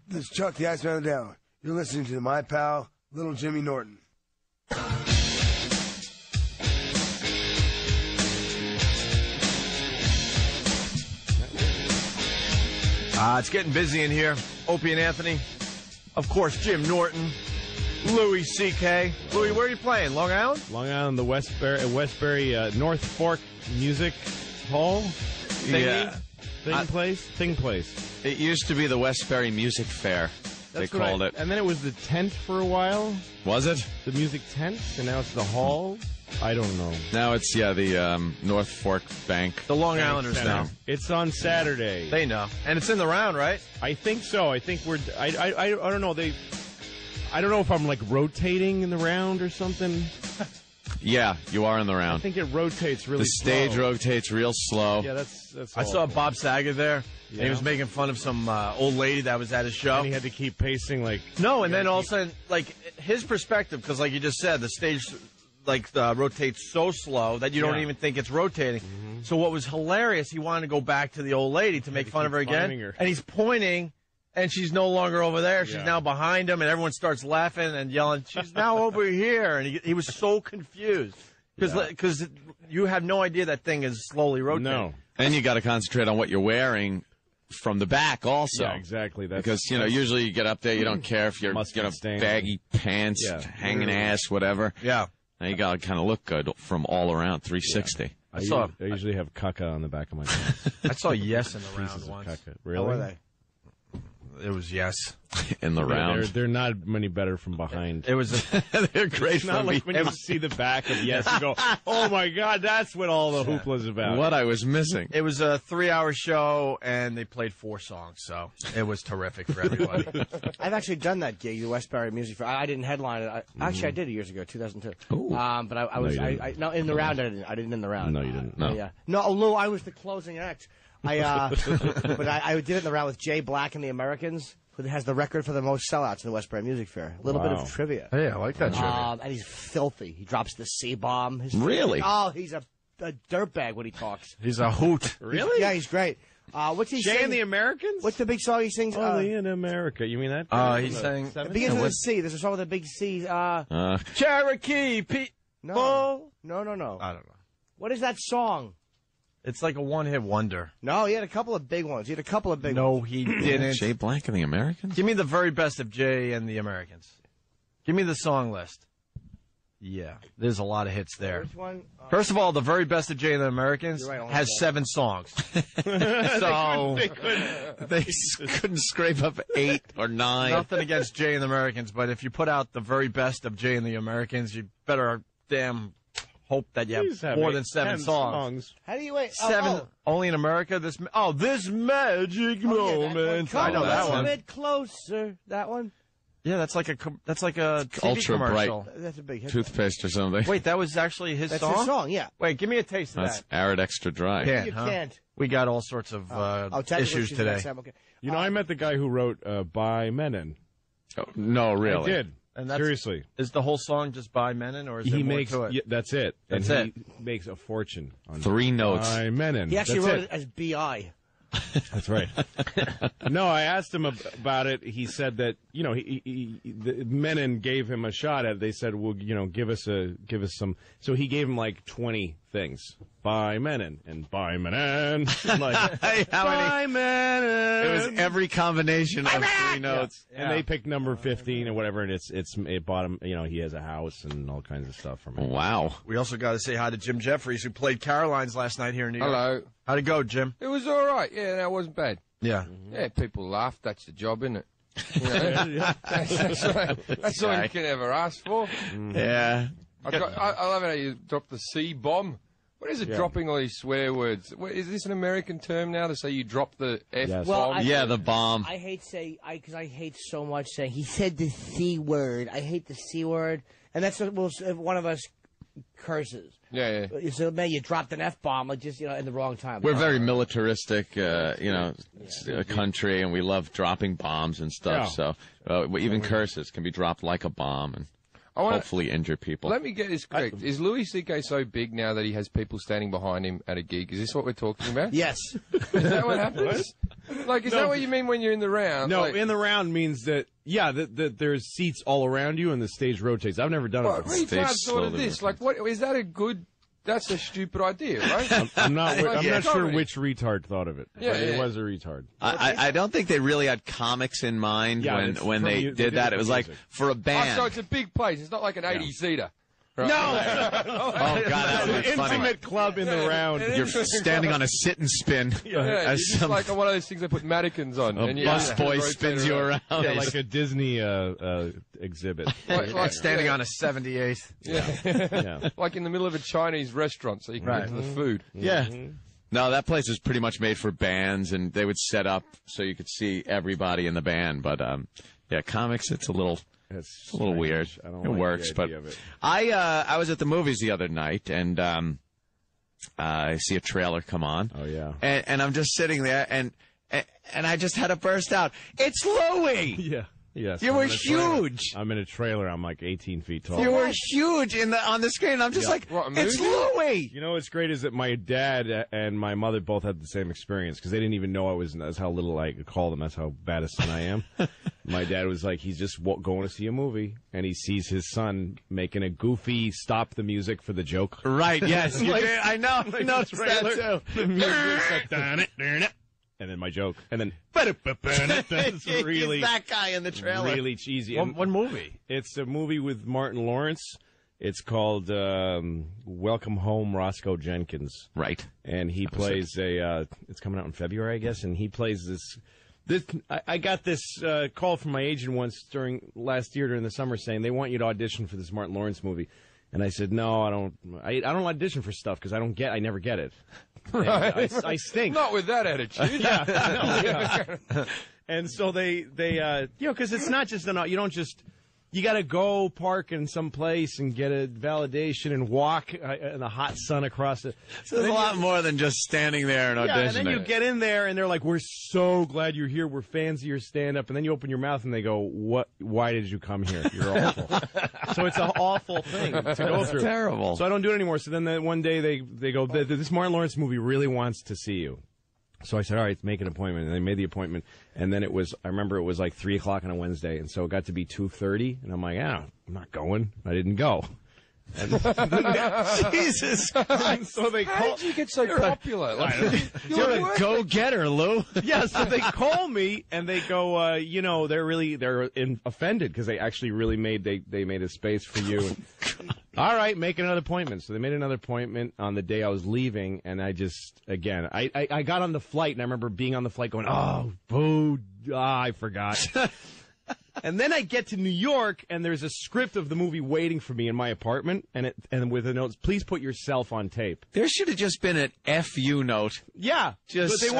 This is Chuck the Iceman Down. You're listening to my pal, Little Jimmy Norton. It's getting busy in here. Opie and Anthony. Of course, Jim Norton. Louis C.K. Louis, where are you playing? Long Island? Long Island, the Westbury North Fork Music Hall? Yeah. Thing Place. It used to be the Westbury Music Fair, they called it. And then it was the tent for a while. Was it? The music tent, and now it's the hall. I don't know. Now it's, the North Fork Bank. The Long Islanders now. It's on Saturday. They know. And it's in the round, right? I think so. I think we're... I don't know. I don't know if I'm, rotating in the round or something. Yeah, you are in the round. I think it rotates really slow. The stage rotates real slow. Yeah, that's I saw Bob Saget there, and he was making fun of some old lady that was at his show. And he had to keep pacing, No, and then all of a sudden, his perspective, because like you just said, the stage, rotates so slow that you don't even think it's rotating. Mm-hmm. So what was hilarious, he wanted to go back to the old lady to make fun of her again, and he's pointing... And she's no longer over there. She's now behind him, and everyone starts laughing and yelling, she's now over here. And he was so confused because you have no idea that thing is slowly rotating. No. And you got to concentrate on what you're wearing from the back also. Yeah, exactly. Because, usually you get up there, you don't care if you're baggy pants, hanging ass, whatever. Yeah. Now you got to kind of look good from all around, 360. Yeah. I usually have caca on the back of my pants. I saw Yes in the round once. Caca. Really? How were they? It was Yes. In the round. They're not many better from behind. It was they're great. It's not like when you see the back of Yes, you go, oh my God, that's what all the hoopla is about. What I was missing. It was a 3-hour show, and they played 4 songs, so it was terrific for everybody. I've actually done that gig, the Westbury Music Fair. I didn't headline it. Actually, I did it years ago, 2002. Ooh. But I was no in the round. I didn't in the round. No, you didn't. No. Yeah. No, Lou, I was the closing act. But I did it in the round with Jay Black and the Americans, who has the record for the most sellouts in the Westbury Music Fair. A little bit of trivia. Hey, I like that trivia. And he's filthy. He drops the C-bomb. Really? Oh, he's a dirtbag when he talks. He's a hoot. Really? Yeah, he's great. What's he Jay sing? and the Americans? What's the big song he sings? Only in America. You mean that? He's saying... It begins with a C. There's a song with a big C. Cherokee No. No. I don't know. What is that song? It's like a one-hit wonder. No, he had a couple of big ones. Ones. No, he didn't. Jay Black and the Americans? Give me the very best of Jay and the Americans. Give me the song list. Yeah, there's a lot of hits there. Which one? First of all, the very best of Jay and the Americans has 7 songs. So they couldn't scrape up 8 or 9. Nothing against Jay and the Americans, but if you put out the very best of Jay and the Americans, you better damn hope that you have more than 7 songs. How do you wait? 7 only in America. This magic moment. I know that one. A bit closer. That one. Yeah, that's like a TV Ultra commercial. Bright. That's a big hit. Toothpaste or something. Wait, that was actually his That's song? his song, yeah. Wait, give me a taste of That's that. Arid Extra Dry. You can't. We got all sorts of issues today. Okay. I met the guy who wrote By Menon. Oh, no, really. I did. And Seriously. Is the whole song just by Menon, or is there more to it? Yeah, that's it. That's and he makes a fortune on 3 notes. By Menon. He actually That's wrote it as B.I. That's right. No, I asked him about it. He said that the Menon gave him a shot at it. They said, "Well, give us some." So he gave him like 20 things. By Menon and by Menon. Like, by Menon. It was every combination of 3 notes. Yeah. And they picked number 15 or whatever, and it bought him. He has a house and all kinds of stuff from it. Wow. We also got to say hi to Jim Jefferies, who played Caroline's last night here in New York. Hello. How'd it go, Jim? It was all right. Yeah, that wasn't bad. Yeah. Yeah, people laughed. That's the job, isn't it? That's all you can ever ask for. Yeah. I love how you drop the C-bomb. What is it, dropping all these swear words? Is this an American term now to say you drop the F-bomb? Well, the bomb. I hate because I hate so much saying, he said the C word. I hate the C word. And that's what one of us curses. Yeah. So, man, you dropped an F-bomb, like just, in the wrong time. We're very militaristic, country, and we love dropping bombs and stuff. Yeah. So even curses can be dropped like a bomb. And hopefully injure people. Let me get this correct. Is Louis C.K. so big now that he has people standing behind him at a gig? Is this what we're talking about? Yes. Is that what happens? Like, is that what you mean when you're in the round? No, like, in the round means that, that there's seats all around you and the stage rotates. I've never done it before. Retards thought of this. Like, what is that a good... That's a stupid idea, right? I'm not sure which retard thought of it. Yeah, but it was a retard. I don't think they really had comics in mind when they did that. It was like for a band. Oh, so it's a big place. It's not like an 80-seater. Right? No! Oh, God, that would be funny. Intimate club in the round. You're standing on a sit and spin. Yeah, it's just like one of those things they put mannequins on. A bus boy spins you around. Yeah, like a Disney exhibit. Like standing on a 78th. Yeah. Like in the middle of a Chinese restaurant so you can get to the food. Yeah. No, that place was pretty much made for bands, and they would set up so you could see everybody in the band. But, comics, it's a little weird. I don't it like works, the but idea of it. I was at the movies the other night, and I see a trailer come on. Oh yeah, and I'm just sitting there, and I just had to burst out. It's Louie. Yeah. Yes, you were huge. I'm in a trailer. I'm like 18 feet tall. You were huge on the screen. I'm just like, it's Louie. You know what's great is that my dad and my mother both had the same experience because they didn't even know I was. That's how little I could call them. That's how bad a son I am. My dad was like, he's just going to see a movie, and he sees his son making a goofy stop the music for the joke. Right? Yes, you did. I know. I noticed that too. The music's like, darn it. And then my joke. And then, that's really... He's that guy in the trailer. Really cheesy. What movie? It's a movie with Martin Lawrence. It's called Welcome Home, Roscoe Jenkins. Right. And he plays it's coming out in February, I guess, and he plays this. I got this call from my agent once last year during the summer saying they want you to audition for this Martin Lawrence movie. And I said, no, I don't. I don't audition for stuff because I never get it. Right. I stink. Not with that attitude. Yeah. And so they because it's not just you don't just. You got to go park in some place and get a validation and walk in the hot sun across it. So there's a lot more than just standing there and auditioning. Yeah, and then you get in there and they're like, "We're so glad you're here. We're fans of your stand-up." And then you open your mouth and they go, "What? Why did you come here? You're awful." So it's an awful thing to go through. Terrible. So I don't do it anymore. So then one day they go, "This Martin Lawrence movie really wants to see you." So I said, all right, make an appointment. And they made the appointment. And then I remember it was like 3 o'clock on a Wednesday. And so it got to be 2:30. And I'm like, I'm not going. I didn't go. And Jesus. And so they How did you get so popular? You're a go-getter, Lou. Yeah, so they call me and they go, they're offended because they actually really made a space for you. All right, make another appointment. So they made another appointment on the day I was leaving, and I just, again, I got on the flight, and I remember being on the flight going, oh, boo, I forgot. And then I get to New York, and there's a script of the movie waiting for me in my apartment, and with a note, please put yourself on tape. There should have just been an FU note. Yeah. Just but they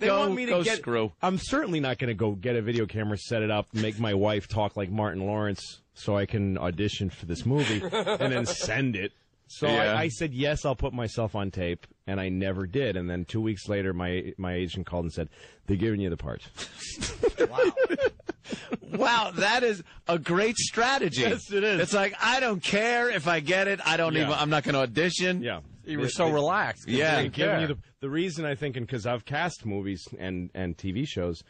want me to get, screw. I'm certainly not going to go get a video camera, set it up, make my wife talk like Martin Lawrence so I can audition for this movie, and then send it. So I said, yes, I'll put myself on tape, and I never did. And then 2 weeks later, my agent called and said, they're giving you the part. Wow. Wow, that is a great strategy. Yes, it is. It's like, I don't care if I get it. I'm not going to audition. Yeah. You were so relaxed. Yeah. Giving you the reason I think, and because I've cast movies and TV shows,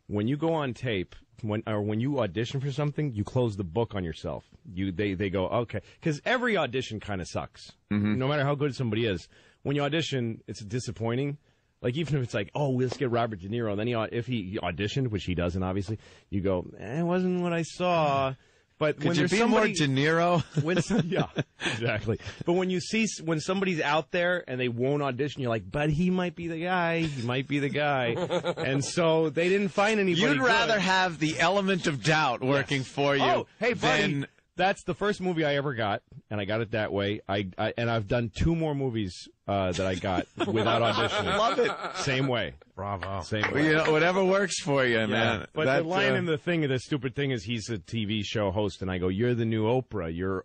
when you go on tape, when you audition for something, you close the book on yourself. They go, okay, because every audition kind of sucks. Mm-hmm. No matter how good somebody is, when you audition, it's disappointing. Like, even if it's like, oh, let's get Robert De Niro, and then if he auditioned, which he doesn't, obviously, you go, it wasn't what I saw. But Could when you there's be somebody, more De Niro? Yeah, exactly. But when somebody's out there and they won't audition, you're like, but he might be the guy. He might be the guy. And so they didn't find anybody. You'd rather have the element of doubt working for you. Oh, hey, buddy. That's the first movie I ever got, and I got it that way. And I've done 2 more movies that I got without auditioning. Love it. Same way. Bravo. Same way. Whatever works for you, man. But the line in the stupid thing is he's a TV show host, and I go, you're the new Oprah. You're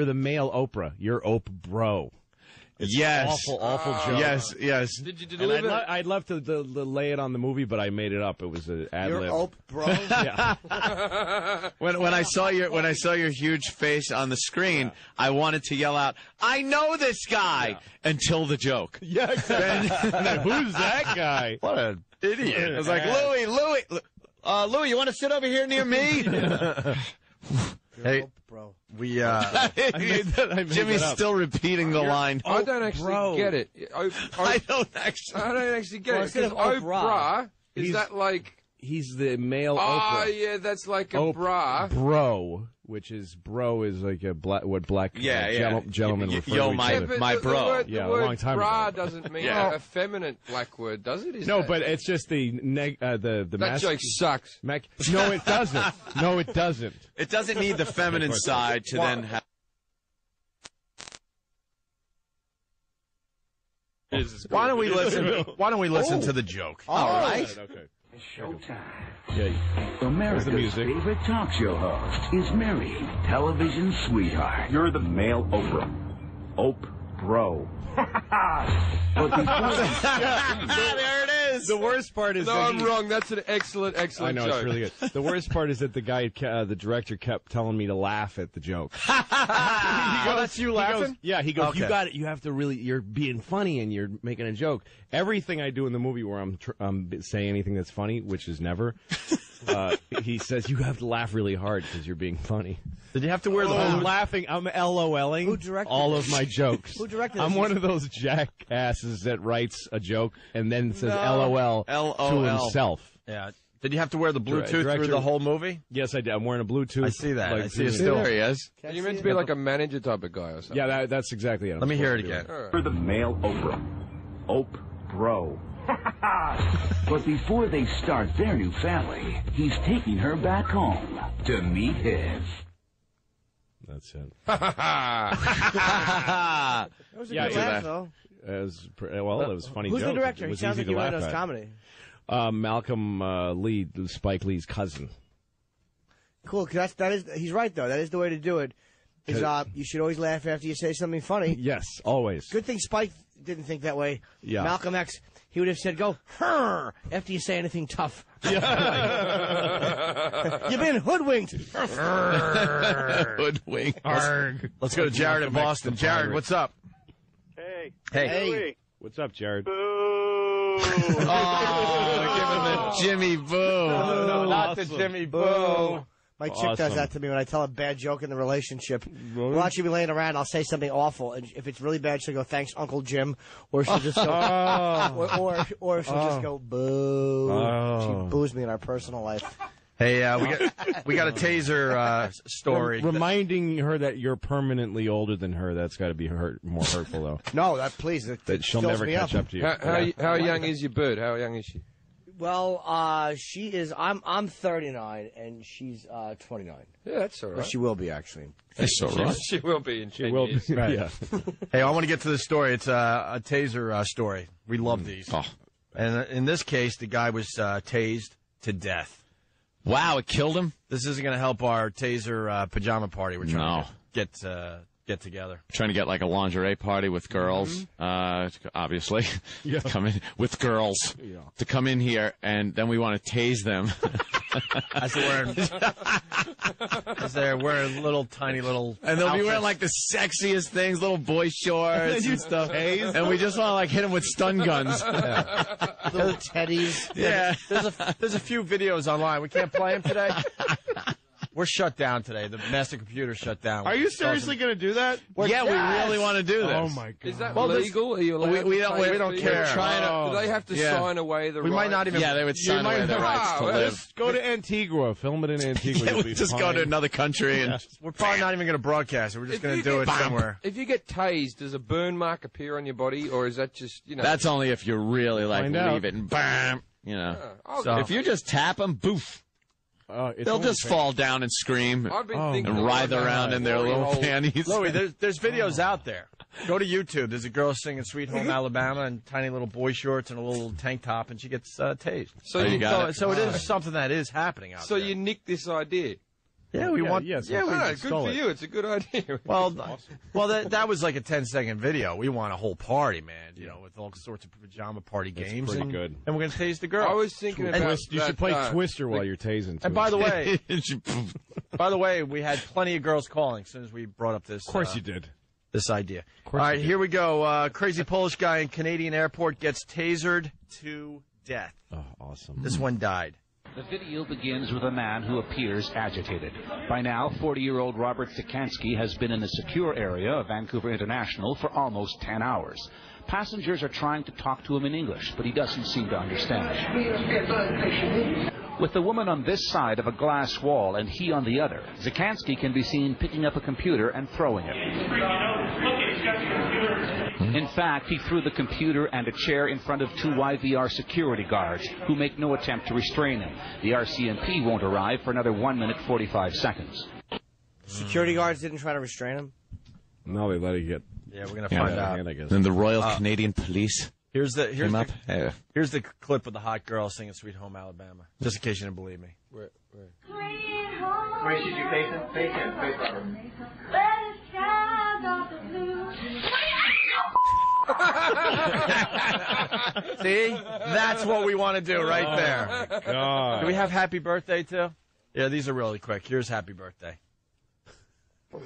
the male Oprah. You're Ope Bro. It's Yes. awful joke. Yes. Did you And deliver it? I'd love to lay it on the movie, but I made it up. It was an ad You're lib. Ope, bro. Yeah. When I saw your huge face on the screen, I wanted to yell out, "I know this guy!" until the joke. Yeah, exactly. And then, who's that guy? What an idiot! I was like, Louie, you want to sit over here near me? Hey, Ope, bro. we I made Jimmy's that up. still repeating the line. I don't actually get it. I don't actually. I don't actually get Well, it. instead of Because Oprah, is that like? He's the male Oh, Oprah. yeah, that's like a Ope bra. Bro, which is like a black gentlemen refer Yo, to each my- other. but my the bro. word, Yeah, the a word long time bra ago. doesn't mean Yeah. a feminine black word, does it? Is No, that- but it's just the that joke sucks. No, it doesn't. No, it doesn't. It doesn't need the feminine side to then have. why don't we listen? Why don't we listen to the joke? All right. Okay. Showtime. Yeah. America's music. favorite talk show host is married television sweetheart. You're the male Oprah. Ope bro. But before There it is. The worst part is No, that I'm wrong. That's an excellent I know, joke. it's really good. The worst part is that the guy, the director, kept telling me to laugh at the joke. That's you laughing? He goes, Okay. you got it. You have to really, you're being funny and you're making a joke. Everything I do in the movie where I'm saying anything that's funny, which is never, he says, you have to laugh really hard because you're being funny. Did you have to wear the I'm whole? laughing. I'm LOLing Who directed all this? of my jokes. Who directed I'm this? one of those jackasses that writes a joke and then says LOL to LOL. himself. Yeah. Did you have to wear the Bluetooth Director- through the whole movie? Yes, I did. I'm wearing a Bluetooth. I see that. I see it Bluetooth. still. There he is. You meant to be like a manager type of guy or something. Yeah, that's exactly it. Let me hear it again. you're the male Oprah. Ope bro. But before they start their new family, he's taking her back home to meet his. That's it. That was a Yeah, good yeah. laugh, though. It was it was funny. Who's the jokes. director? It He was sounds easy like he to wrote laugh those at. comedy. Malcolm Lee, Spike Lee's cousin. Cool, because he's right, though. That is the way to do it. Is you should always laugh after you say something funny. Yes, always. Good thing Spike didn't think that way. Yeah. Malcolm X, he would have said, go, "Hrr," after you say anything tough. You've been hoodwinked. Hoodwink. Let's go to Jared in Boston. Jared, what's up? Hey. Hey. What's up, Jared? Boo! Oh, give him the Jimmy Boo. No, not the Jimmy Boo. My chick does Awesome. that to me when I tell a bad joke in the relationship. We'll actually be laying around. I'll say something awful, and if it's really bad, she'll go, "Thanks, Uncle Jim," or she'll just go, or she'll just go, "Boo." She boos me in our personal life. Hey, we got a taser story. Reminding her that you're permanently older than her, that's got to be more hurtful, though. No, please. That she'll fills never me catch up to you. How young is your bird? How young is she? Well, she is. I'm 39, and she's 29. Yeah, that's all Or right. she will be actually. That's all right. She will be in 10 Well, years. yeah. Hey, I want to get to this story. It's a taser story. We love these. Oh. And in this case, the guy was tased to death. Wow, it killed him? This isn't going to help our taser pajama party. We're trying No. to get together. Trying to get like a lingerie party with girls, obviously. Yeah. Come in with girls to come in here, and then we want to tase them. As they're wearing little tiny little. And they'll be outfits. wearing like the sexiest things, little boy shorts and stuff. And we just want to like hit them with stun guns. Little teddies. Yeah. There's a few videos online. We can't play them today. We're shut down today. The master computer shut down. Are you seriously going to do that? Yeah, we really want to do this. Oh, my God. Is that Well, legal? Are you allowed we to don't- say we don't that? care. You're trying to- Do they have to Yeah. sign away the We might right? not even. Yeah, they would sign away their rights to well, live. Just go to Antigua. Film it in Antigua. Yeah, You'll we be just go fine. to another country and We're probably not even going to broadcast it. We're just If going you to do it get- somewhere. If you get tased, does a burn mark appear on your body, or is that just, you know? that's only if you really like Find out. leave it and bam, you know. So, If you just tap them, boof, It's they'll only just fair. fall down and scream I've been Oh, thinking and writhe around in their little hole. panties. Louis, there's videos out there. Go to YouTube. There's a girl singing "Sweet Home Alabama" in tiny little boy shorts and a little tank top, and she gets tased. So Oh, you you got it. So it is something that is happening out So there. you nicked this idea. Yeah, we want. Yes, Yeah, good for you. It's a good idea. Well, that was like a 10-second video. We want a whole party, man. You know, with all sorts of pajama party games. Pretty good. And we're gonna tase the girl. I was thinking about You should play Twister while you're tasing. And by the way, we had plenty of girls calling as soon as we brought up this. Of course you did. This idea. All right, here we go. Crazy Polish guy in Canadian airport gets tasered to death. Oh, awesome. This one died. The video begins with a man who appears agitated. By now, 40-year-old Robert Zikansky has been in a secure area of Vancouver International for almost 10 hours. Passengers are trying to talk to him in English, but he doesn't seem to understand. With the woman on this side of a glass wall and he on the other, Zikansky can be seen picking up a computer and throwing it. In fact, he threw the computer and a chair in front of two YVR security guards, who make no attempt to restrain him. The RCMP won't arrive for another 1 minute 45 seconds. Security guards didn't try to restrain him? No, they let it get. Yeah, we're gonna find out. I guess. Then the Royal Canadian Police Here's the clip of the hot girl singing "Sweet Home Alabama," just in case you didn't believe me. Where? Where should you face it? Face it. Face it. See? That's what we want to do right there. God. Do we have Happy Birthday, too? Yeah, these are really quick. Here's Happy Birthday.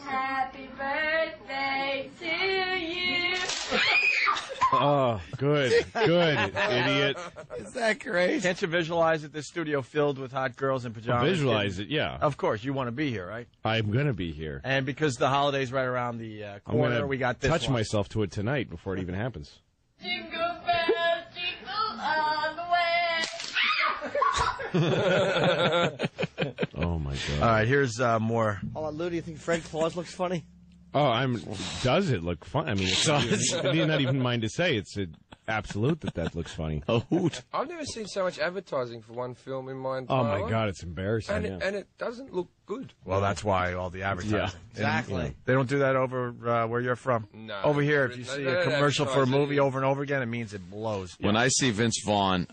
Happy birthday to you. Oh, good, idiot. Is that great? Can't you visualize it? This studio filled with hot girls in pajamas. Visualize it, yeah. Of course, you want to be here, right? I'm gonna be here. And because the holiday's right around the corner, we got this touch one. myself to it tonight before it even happens. Jingle bells, jingle all the way. Oh my God! All right, here's more. Hold on, Lou, do you think Fred Claus looks funny? Oh, does it look fun? I mean, it's not even mine to say. It's absolute that looks funny. A hoot. I've never seen so much advertising for one film in my entire life. Oh my God, it's embarrassing. And it doesn't look good. Well, that's why all the advertising. Yeah. Exactly. They don't do that over where you're from. No. Over here, if you see a commercial for a movie over and over again, it means it blows. When I see Vince Vaughn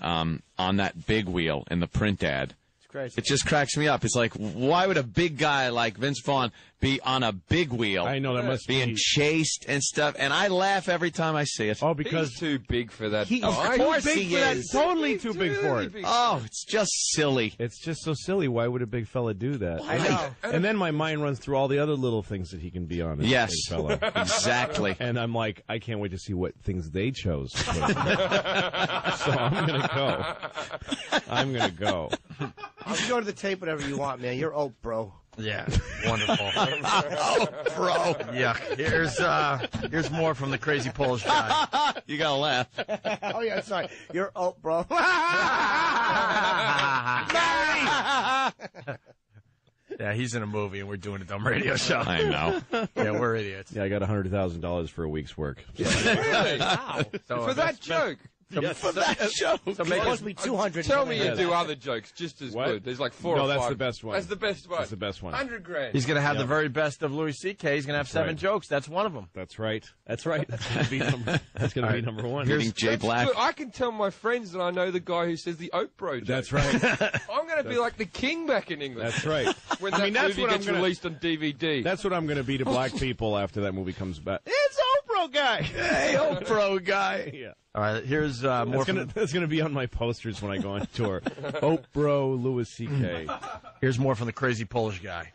on that big wheel in the print ad, Crazy. it just cracks me up. It's like, why would a big guy like Vince Vaughn be on a big wheel? I know, that must being chased and stuff, and I laugh every time I see it. Oh, because he's too big for that. Of course he is. Totally too big for it. Oh, it's just silly. It's just so silly. Why would a big fella do that? I know. And then my mind runs through all the other little things that he can be on as Yes, a big fella. exactly. And I'm like, I can't wait to see what things they chose. So I'm going to go. I'm going to go. You can go to the tape whatever you want, man. You're old, bro. Yeah, wonderful. Oh, bro. Yuck. Here's more from the crazy Polish guy. You gotta laugh. Oh, yeah, sorry. You're old, bro. Yeah, he's in a movie and we're doing a dumb radio show. I know. Yeah, we're idiots. Yeah, I got $100,000 for a week's work. Really? Wow. For that joke. For that show. So It cost me 200. Tell me you do other jokes just as What? good. There's like four No, or five. that's the best one. That's the best one. That's the best one. 100 grand. He's going to have the very best of Louis C.K. He's going to have seven right. jokes. That's one of them. That's right. That's right. That's going to be number, number one. Meeting Jay That's Black. good. I can tell my friends that I know the guy who says the Oprah joke. That's right. I'm going to be like the king back in England. That's right. When that that's movie what I'm gets gonna- released on DVD. That's what I'm going to be to black people after that movie comes back. It's Oprah guy. Hey, Oprah guy. Yeah. All right, here's more from That's going to be on my posters when I go on tour. Oprah, Louis C.K. here's more from the crazy Polish guy.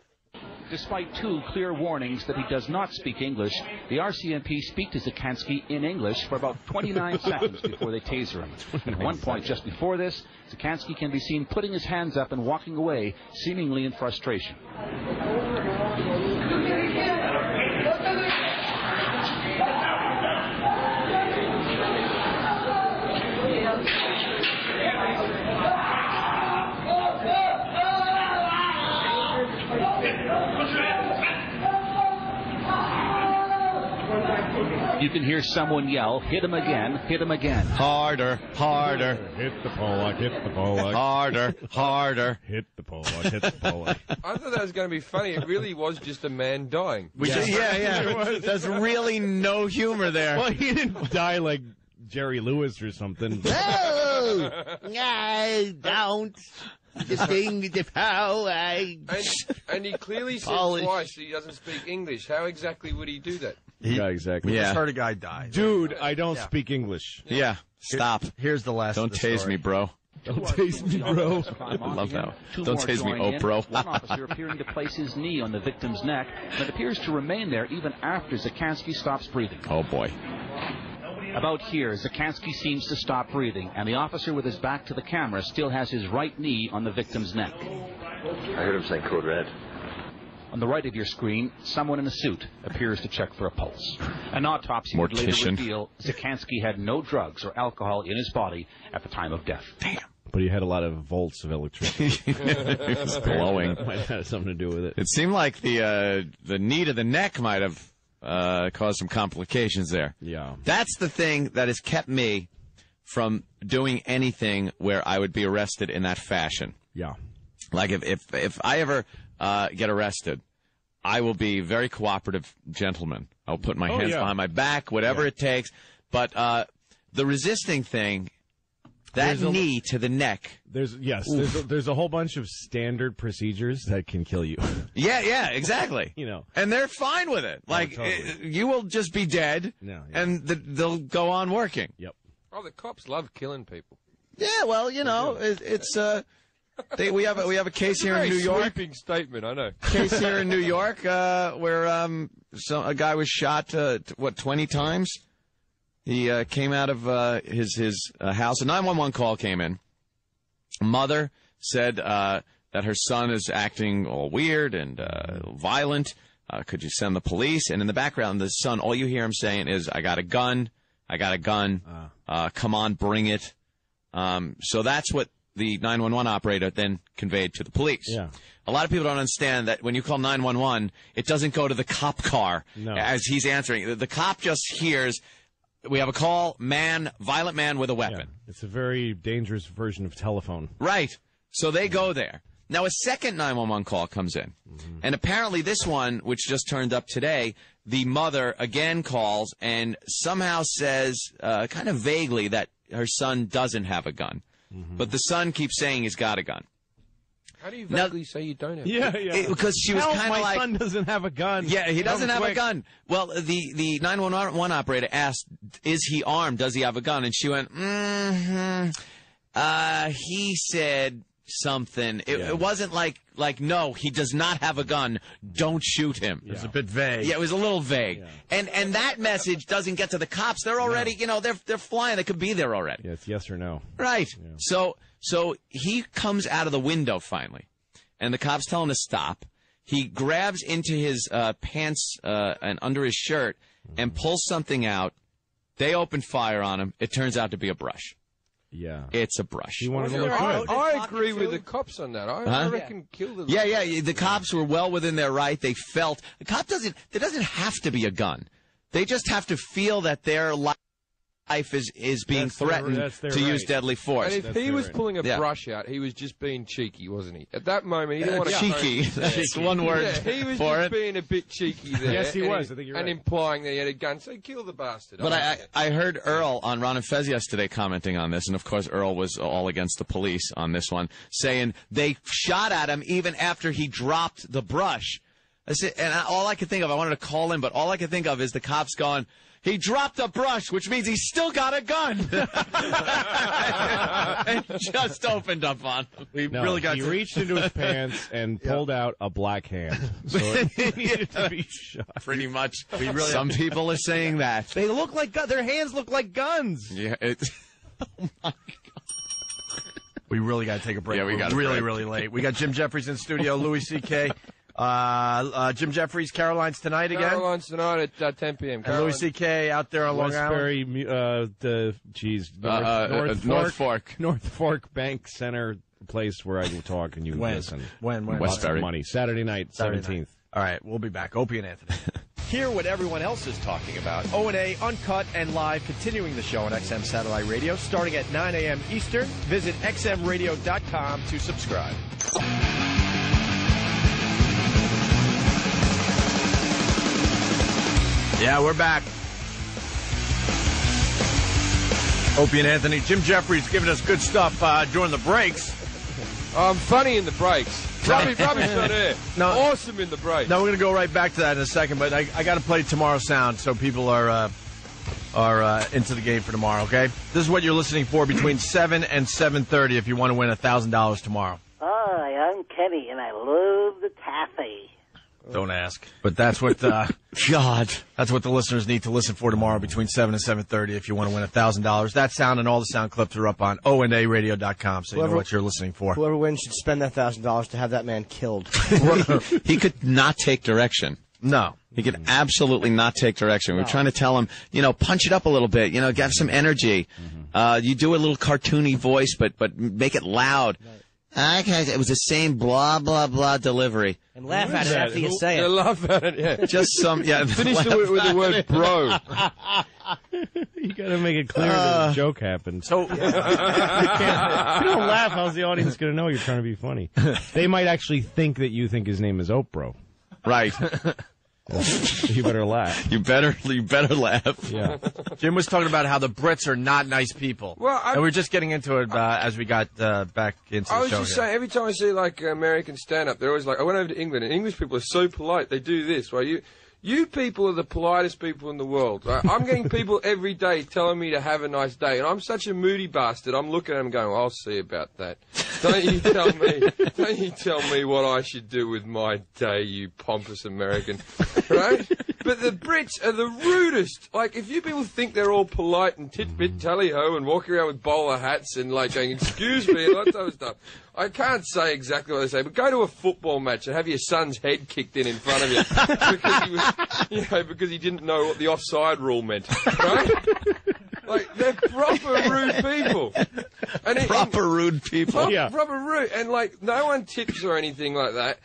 Despite two clear warnings that he does not speak English, the RCMP speak to Zikansky in English for about 29 seconds before they taser him. At one point just before this, Zikansky can be seen putting his hands up and walking away, seemingly in frustration. You can hear someone yell, "Hit him again, hit him again." Harder, harder, Hit the Pollock, hit the Pollock. harder, harder. Hit the Pollock, hit the Pollock. I thought that was going to be funny. It really was just a man dying. Yeah. There's really no humor there. Well, he didn't die like Jerry Lewis or something. No, don't. And he clearly said twice he doesn't speak English. How exactly would he do that? Yeah, exactly. He just heard a guy die. Dude, I don't speak English. Yeah, stop. Here's the last. Don't of the tase story. me, bro. Don't tase me, bro. I love that. Two Don't more tase me, join in. bro. One officer appearing to place his knee on the victim's neck, and it appears to remain there even after Zakansky stops breathing. Oh, boy. About here, Zakansky seems to stop breathing, and the officer with his back to the camera still has his right knee on the victim's neck. I heard him say code red. On the right of your screen, someone in a suit appears to check for a pulse. An autopsy would later reveal Zakansky had no drugs or alcohol in his body at the time of death. Damn. But he had a lot of volts of electricity. It was glowing. Might have had something to do with it. It seemed like the knee to the neck might have caused some complications there. Yeah. That's the thing that has kept me from doing anything where I would be arrested in that fashion. Yeah. Like if I ever get arrested, I will be very cooperative gentleman. I'll put my hands behind my back, whatever it takes. But the resisting thing, that knee to the neck. There's a whole bunch of standard procedures that can kill you. Yeah, exactly. You know, and they're fine with it. Like totally. you will just be dead, and they'll go on working. Yep. Oh, the cops love killing people. Yeah, well, you know, it's we have a case here in New York. Sweeping statement, I know. Case here in New York where a guy was shot 20 times. He came out of his house. A 911 call came in. Mother said that her son is acting all weird and violent. Could you send the police? And in the background, the son, all you hear him saying is, "I got a gun. I got a gun. Come on, bring it." So that's what the 911 operator then conveyed to the police. Yeah. A lot of people don't understand that when you call 911, it doesn't go to the cop car as he's answering. The cop just hears, "We have a call, violent man with a weapon." Yeah. It's a very dangerous version of telephone. Right. So they go there. Now a second 911 call comes in. And apparently this one, which just turned up today, the mother again calls and somehow says, kind of vaguely, that her son doesn't have a gun. But the son keeps saying he's got a gun. How do you vaguely say you don't have a gun? Because she was kind of like... my son doesn't have a gun. Yeah, he doesn't have a gun. Well, the 911 operator asked, "Is he armed? Does he have a gun?" And she went, he said something. It wasn't like, no, he does not have a gun. Don't shoot him. It was a bit vague. Yeah, it was a little vague. Yeah. And that message doesn't get to the cops. They're already, they're flying. They could be there already. Yeah, it's yes or no. Right. Yeah. So he comes out of the window finally, and the cops tell him to stop. He grabs into his pants and under his shirt and pulls something out. They open fire on him. It turns out to be a brush. Yeah. It's a brush. He wanted to look good. I agree with the cops on that. I reckon kill the... Yeah. The cops were well within their right. They felt... The cop doesn't... There doesn't have to be a gun. They just have to feel that their life is being threatened to use deadly force. And if he was pulling a brush out, he was just being cheeky, wasn't he? At that moment, he didn't want to... Cheeky. That's one word he was for just it. being a bit cheeky there. Yes, he was. I think you're right. And implying that he had a gun. So kill the bastard. But I heard Earl on Ron and Fez yesterday commenting on this, and of course Earl was all against the police on this one, saying they shot at him even after he dropped the brush. All I could think of, I wanted to call him, but all I could think of is the cops going, "He dropped a brush, which means he's still got a gun." And just opened up on him. He reached into his pants and pulled out a black hand. So it needed to be shot. Pretty much. Some people are saying that. They look like their hands look like guns. Yeah. Oh my God. We really got to take a break. Yeah, we got really late. We got Jim Jefferies in studio, Louis C.K. Jim Jefferies, Caroline's tonight again. Caroline's tonight at 10 p.m. And Louis C.K. out there on Long Island. North Fork Bank Center, place where I will talk and you can listen. When? Westbury. Money. Saturday night, 17th. All right, we'll be back. Opie and Anthony. Hear what everyone else is talking about. O&A, uncut and live, continuing the show on XM Satellite Radio, starting at 9 a.m. Eastern. Visit xmradio.com to subscribe. Yeah, we're back. Opie and Anthony. Jim Jefferies giving us good stuff during the breaks. I'm funny in the breaks. Rubbish on air. No. Awesome in the breaks. Now we're going to go right back to that in a second, but I got to play tomorrow's sound so people are into the game for tomorrow, okay? This is what you're listening for between 7 and 7:30 if you want to win $1,000 tomorrow. Hi, I'm Kenny, and I love the taffy. Don't ask. But that's what God. That's what the listeners need to listen for tomorrow between 7 and 7:30 if you want to win $1,000. That sound and all the sound clips are up on onaradio.com, so you know what you're listening for. Whoever wins should spend that $1,000 to have that man killed. He could not take direction. No. He could absolutely not take direction. We're trying to tell him, punch it up a little bit, get some energy. You do a little cartoony voice, but make it loud. Okay, it was the same blah, blah, blah delivery. And laugh at it after you say it. Laugh at it, yeah. Just some, yeah. Finish with the word bro. You got to make it clear that a joke happened. So if you don't laugh, how's the audience going to know you're trying to be funny? They might actually think that you think his name is Oprah. Right. You better laugh. You better laugh. Yeah. Jim was talking about how the Brits are not nice people. Well, and we're just getting into it as we got back into the show. I was just saying, every time I see like American stand-up, they're always like, I went over to England, and English people are so polite. They do this, right? You people are the politest people in the world. Right? I'm getting people every day telling me to have a nice day, and I'm such a moody bastard. I'm looking at them going, I'll see about that. Don't you tell me what I should do with my day, you pompous American. Right? But the Brits are the rudest. Like, if you people think they're all polite and tit-bit tally-ho and walking around with bowler hats and, like, going, excuse me, and all that type of stuff, I can't say exactly what they say, but go to a football match and have your son's head kicked in front of you because he didn't know what the offside rule meant, right? Like, they're proper rude people. Proper rude people. Proper rude. And, like, no one tips or anything like that.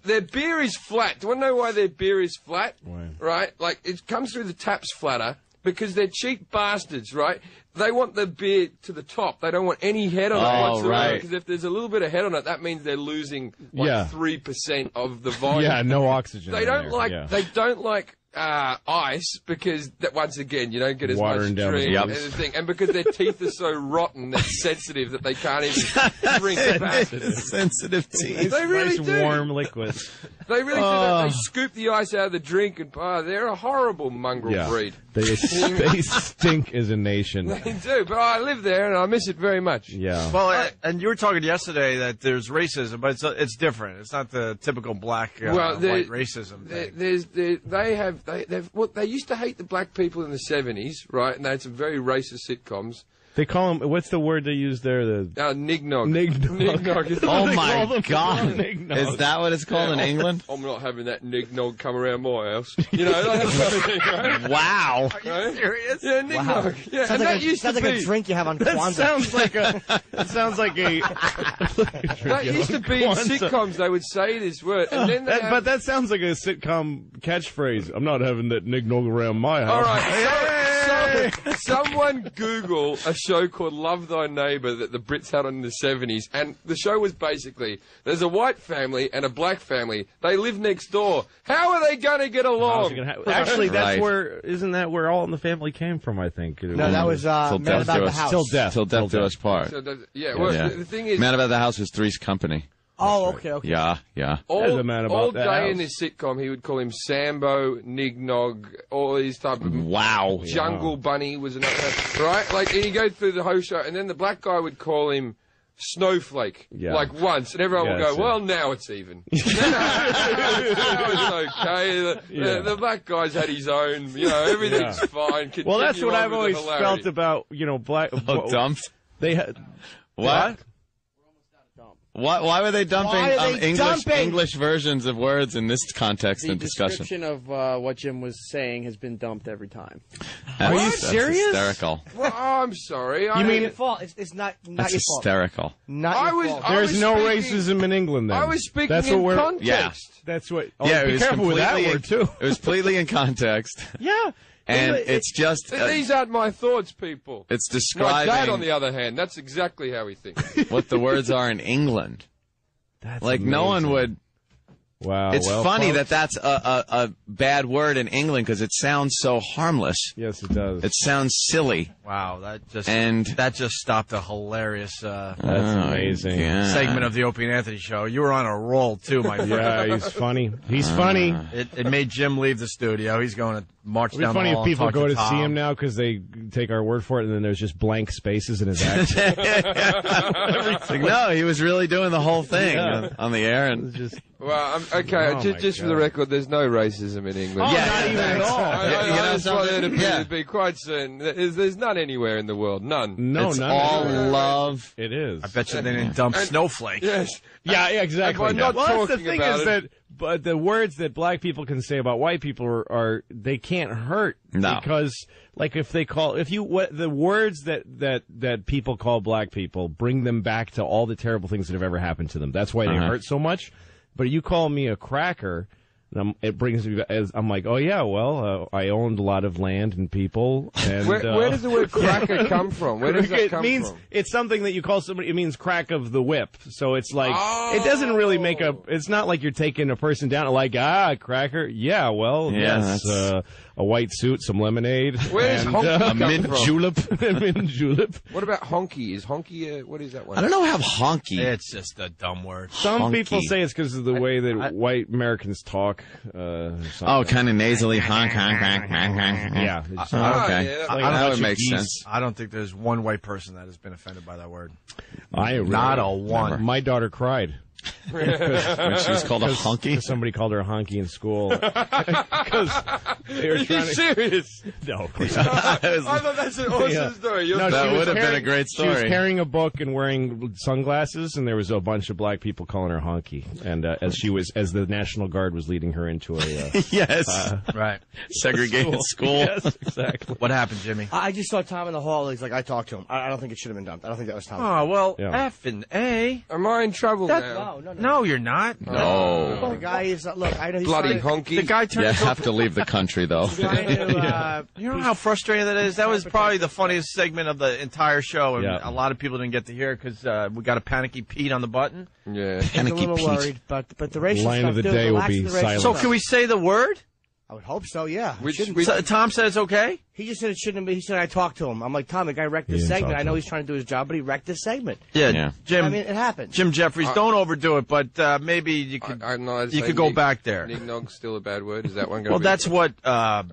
Their beer is flat. Do you want to know why their beer is flat? Right? Like, it comes through the taps flatter because they're cheap bastards, right? They want the beer to the top. They don't want any head on it whatsoever. Right. Because if there's a little bit of head on it, that means they're losing, 3% of the volume. Yeah, no oxygen. They don't like ice because once again you don't get as much drink and everything, and because their teeth are so rotten, they're sensitive that they can't even drink fast. Sensitive teeth. They really nice do. Warm liquid. They really do. They scoop the ice out of the drink, and they're a horrible mongrel breed. They stink as a nation. They do, but I live there and I miss it very much. Yeah. Well, and you were talking yesterday that there's racism, but it's different. It's not the typical black white racism thing. They used to hate the black people in the 70s, right? And they had some very racist sitcoms. They call them, what's the word they use there? Nignog. Nignog. Oh my God. Is that what it's called in England? I'm not having that nignog come around my house. You know, right? Wow. Are you serious? Yeah, nignog. Wow. Yeah, sounds like a drink you have on Kwanzaa. That sounds like a that used to be in sitcoms, they would say this word. And then but that sounds like a sitcom catchphrase. I'm not having that nignog around my house. All right. Someone Google a show called Love Thy Neighbour that the Brits had on in the 70s, and the show was basically, there's a white family and a black family. They live next door. How are they going to get along? Actually, that's isn't that where All in the Family came from, I think? No, that was Man About the House. Till Death Do Us Part. The thing is... Man About the House was Three's Company. Oh, okay. Yeah. All day in this sitcom, he would call him Sambo, Nignog, all these type of... Jungle Bunny was another... Right? Like, and you go through the whole show, and then the black guy would call him Snowflake, like once, and everyone would go, well, now it's even. Now it's okay. The black guy's had his own, everything's fine. Well, that's what I've always felt about, black... dumped? They had... What? Why were they dumping English versions of words in this context and discussion? The description of what Jim was saying has been dumped every time. Are you serious? Hysterical. Well, I'm sorry. You mean your fault? It's not your fault. Hysterical. Not your fault. There's no racism in England. Then I was speaking in context. Yeah, that's what. Be careful with that word too. It was completely in context. Yeah. And it's just... these aren't my thoughts, people. It's describing... My dad, on the other hand, that's exactly how he thinks. What the words are in England. That's like, amazing. no one would... Wow. It's well, funny folks, that's a bad word in England because it sounds so harmless. Yes, it does. It sounds silly. Wow, that just stopped a hilarious That's amazing. segment of the Opie and Anthony show. You were on a roll too, my friend. Yeah, he's funny. He's funny. It made Jim leave the studio. He's going to march It'd be down funny the hall if people and talk go to Tom. see him now because they take our word for it, and then there's just blank spaces in his accent. Like, no, he was really doing the whole thing on the air, and just. Well, okay, Oh, just for the record, there's no racism in England. Oh, not even at all. I just wanted to be quite certain. There's none anywhere in the world. None. No, it's none. all love. It is. I bet you they didn't dump Snowflake. Yes. Yeah, exactly. I'm not well, that's the talking thing about is it. that, but the words that black people can say about white people are they can't hurt No. because, like, the words that people call black people bring them back to all the terrible things that have ever happened to them. That's why they hurt so much. But you call me a cracker, and it brings me as I'm like, oh yeah, well, I owned a lot of land and people. And, where does the word cracker come from? Where does that come means from? it's something that you call somebody. It means crack of the whip. So it's like it doesn't really make it's not like you're taking a person down like cracker. Yeah, well, Yeah, yes, a white suit, some lemonade, Where does and, honky a come mint from? julep. A mint julep. What about honky? Is honky what is that one? I don't know how honky. It's just a dumb word. Some Honky. people say it's because of the way that white Americans talk. Oh, kind of nasally honk, honk, honk, honk, honk. Yeah. Okay. yeah, That would make sense. I don't think there's one white person that has been offended by that word. Not a one. My daughter cried. When she was called a honky? Somebody called her a honky in school. Because they were Are you trying to... serious? No, of course not. I thought that's an awesome story. No, That she was would have been a carrying- great She was story. carrying a book and wearing sunglasses, and there was a bunch of black people calling her honky. And as the National Guard was leading her into a Yes. Right. Segregated school. Yes, exactly. What happened, Jimmy? I just saw Tom in the hall. He's like, I talked to him. I don't think it should have been dumped. I don't think that was Tom. Oh, well, Yeah. F and A. Am I in trouble now? No. No, you're not. No. The guy is, look, I know he's Bloody trying honky. The guy turned You into have to leave the country, though. You know how frustrating that is? That was probably the funniest segment of the entire show, and Yeah. a lot of people didn't get to hear it because we got a panicky Pete on the button. Yeah. He's a little worried, but the racial Line stuff, of the dude, day will relax be with the racial silent. So stuff. can we say the word? I would hope so, yeah. It Which- shouldn't which- be. So, Tom said it's okay? He just said it shouldn't be. He said I talked to him. I'm like, Tom, the guy wrecked this You didn't segment. talk I to know him. he's trying to do his job, but he wrecked this segment. Yeah. Jim. I mean, it happens. Jim Jefferies, don't overdo it, but maybe you could you could go back there. Nignog's still a bad word. Is that one going Well, to be? that's what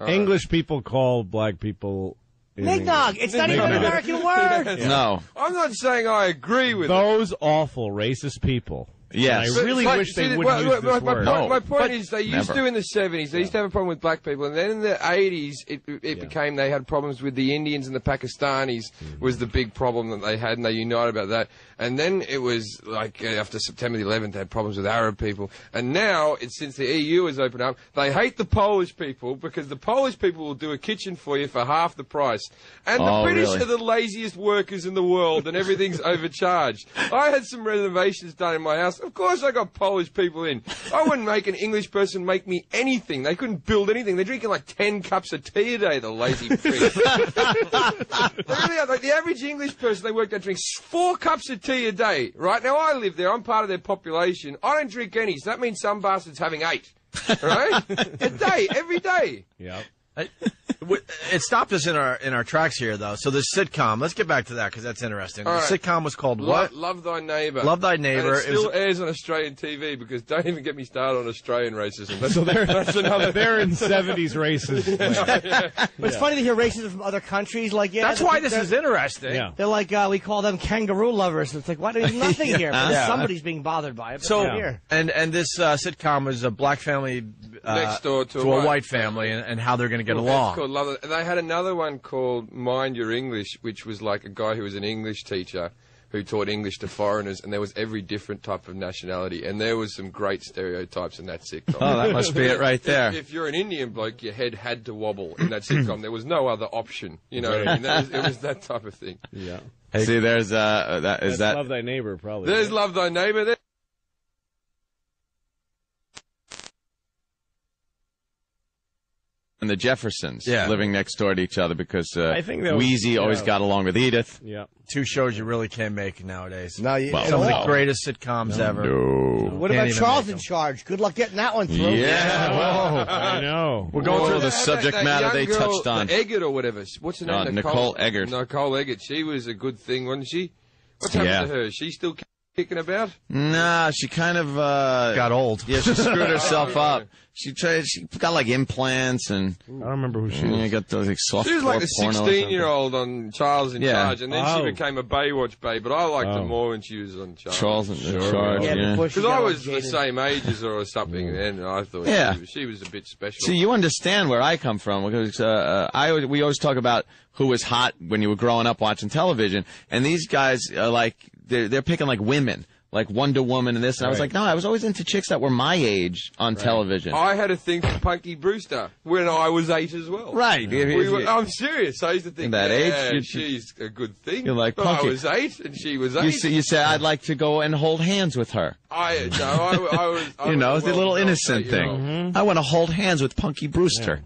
English people call black people... in Nignog. It's not even an American word. No. I'm not saying I agree with it. Those awful racist people. Yes. And I really But, wish they see, wouldn't use this my word. point, my point is they used never. to in the 70s. They used to have a problem with black people, and then in the 80s it became they had problems with the Indians and the Pakistanis was the big problem that they had, and they united about that. And then it was like after September the 11th, they had problems with Arab people, and now it's since the EU has opened up, they hate the Polish people because the Polish people will do a kitchen for you for half the price, and the British really? are the laziest workers in the world, and everything's overcharged. I had some renovations done in my house. Of course, I got Polish people in. I wouldn't make an English person make me anything. They couldn't build anything. They're drinking like 10 cups of tea a day, the lazy pricks. They really are. Like the average English person they work at drinks 4 cups of tea a day. Right now, I live there. I'm part of their population. I don't drink any, so that means some bastard's having 8. Right? A day, every day. Yeah. it stopped us in our tracks here, though. So this sitcom, let's get back to that because that's interesting. All The right. sitcom was called what? Love Thy Neighbour. Love Thy Neighbour. And it still airs on Australian TV because don't even get me started on Australian racism. That's, So they're, that's another they're in 70s racist. But it's funny to hear racism from other countries. Like, yeah, That's why this is interesting. Yeah. They're like, we call them kangaroo lovers. It's like, what? There's nothing here. But Yeah. somebody's being bothered by it. But So not here. and this sitcom was a black family Next door to a a white white family and how they're going to get It's along. called Love Thy- They had another one called Mind Your English, which was like a guy who was an English teacher who taught English to foreigners, and there was every different type of nationality, and there was some great stereotypes in that sitcom. Oh, that must be it right there. If you're an Indian bloke, your head had to wobble in that sitcom. There was no other option. You know what I mean? It was that type of thing. Yeah. See, there's That's Love Thy Neighbor, probably. There's Love Thy Neighbour. There. and the Jeffersons Yeah. living next door to each other because I think that was- Wheezy always got along with Edith. Yeah. Two shows you really can't make nowadays. No, Some of the greatest sitcoms ever. What Can't about even Charles make in them. Charge? Good luck getting that one through. Yeah. Whoa, I know. We're going through the subject matter they young girl, touched on. Eggert or whatever. What's her name? Nicole Eggert. Nicole Eggert. She was a good thing, wasn't she? What's happened to her? Is she still kicking about? Nah, she kind of got old. Yeah, she screwed herself up. She got like implants and I don't remember who she yeah, was. got those like soft. She was like the porno or 16-year-old on Charles in Yeah. Charge, and then she became a Baywatch babe. But I liked her more when she was on Charles. Charles in Charge. Yeah, before she Because I got was the jaded. same age as her or something, and I thought Yeah. she was a bit special. See, you understand where I come from because we always talk about who was hot when you were growing up watching television, and these guys are like they're picking like women. Like Wonder Woman and this, and I was like, no, I was always into chicks that were my age on television. I had a thing for Punky Brewster when I was 8 as well. Right. I'm serious. I used to think, That yeah, age, she's a good thing. You're like, But I Punky. was 8 and she was 8. You say I'd like to go and hold hands with her. I was. You know, the little innocent thing. I want to hold hands with Punky Brewster.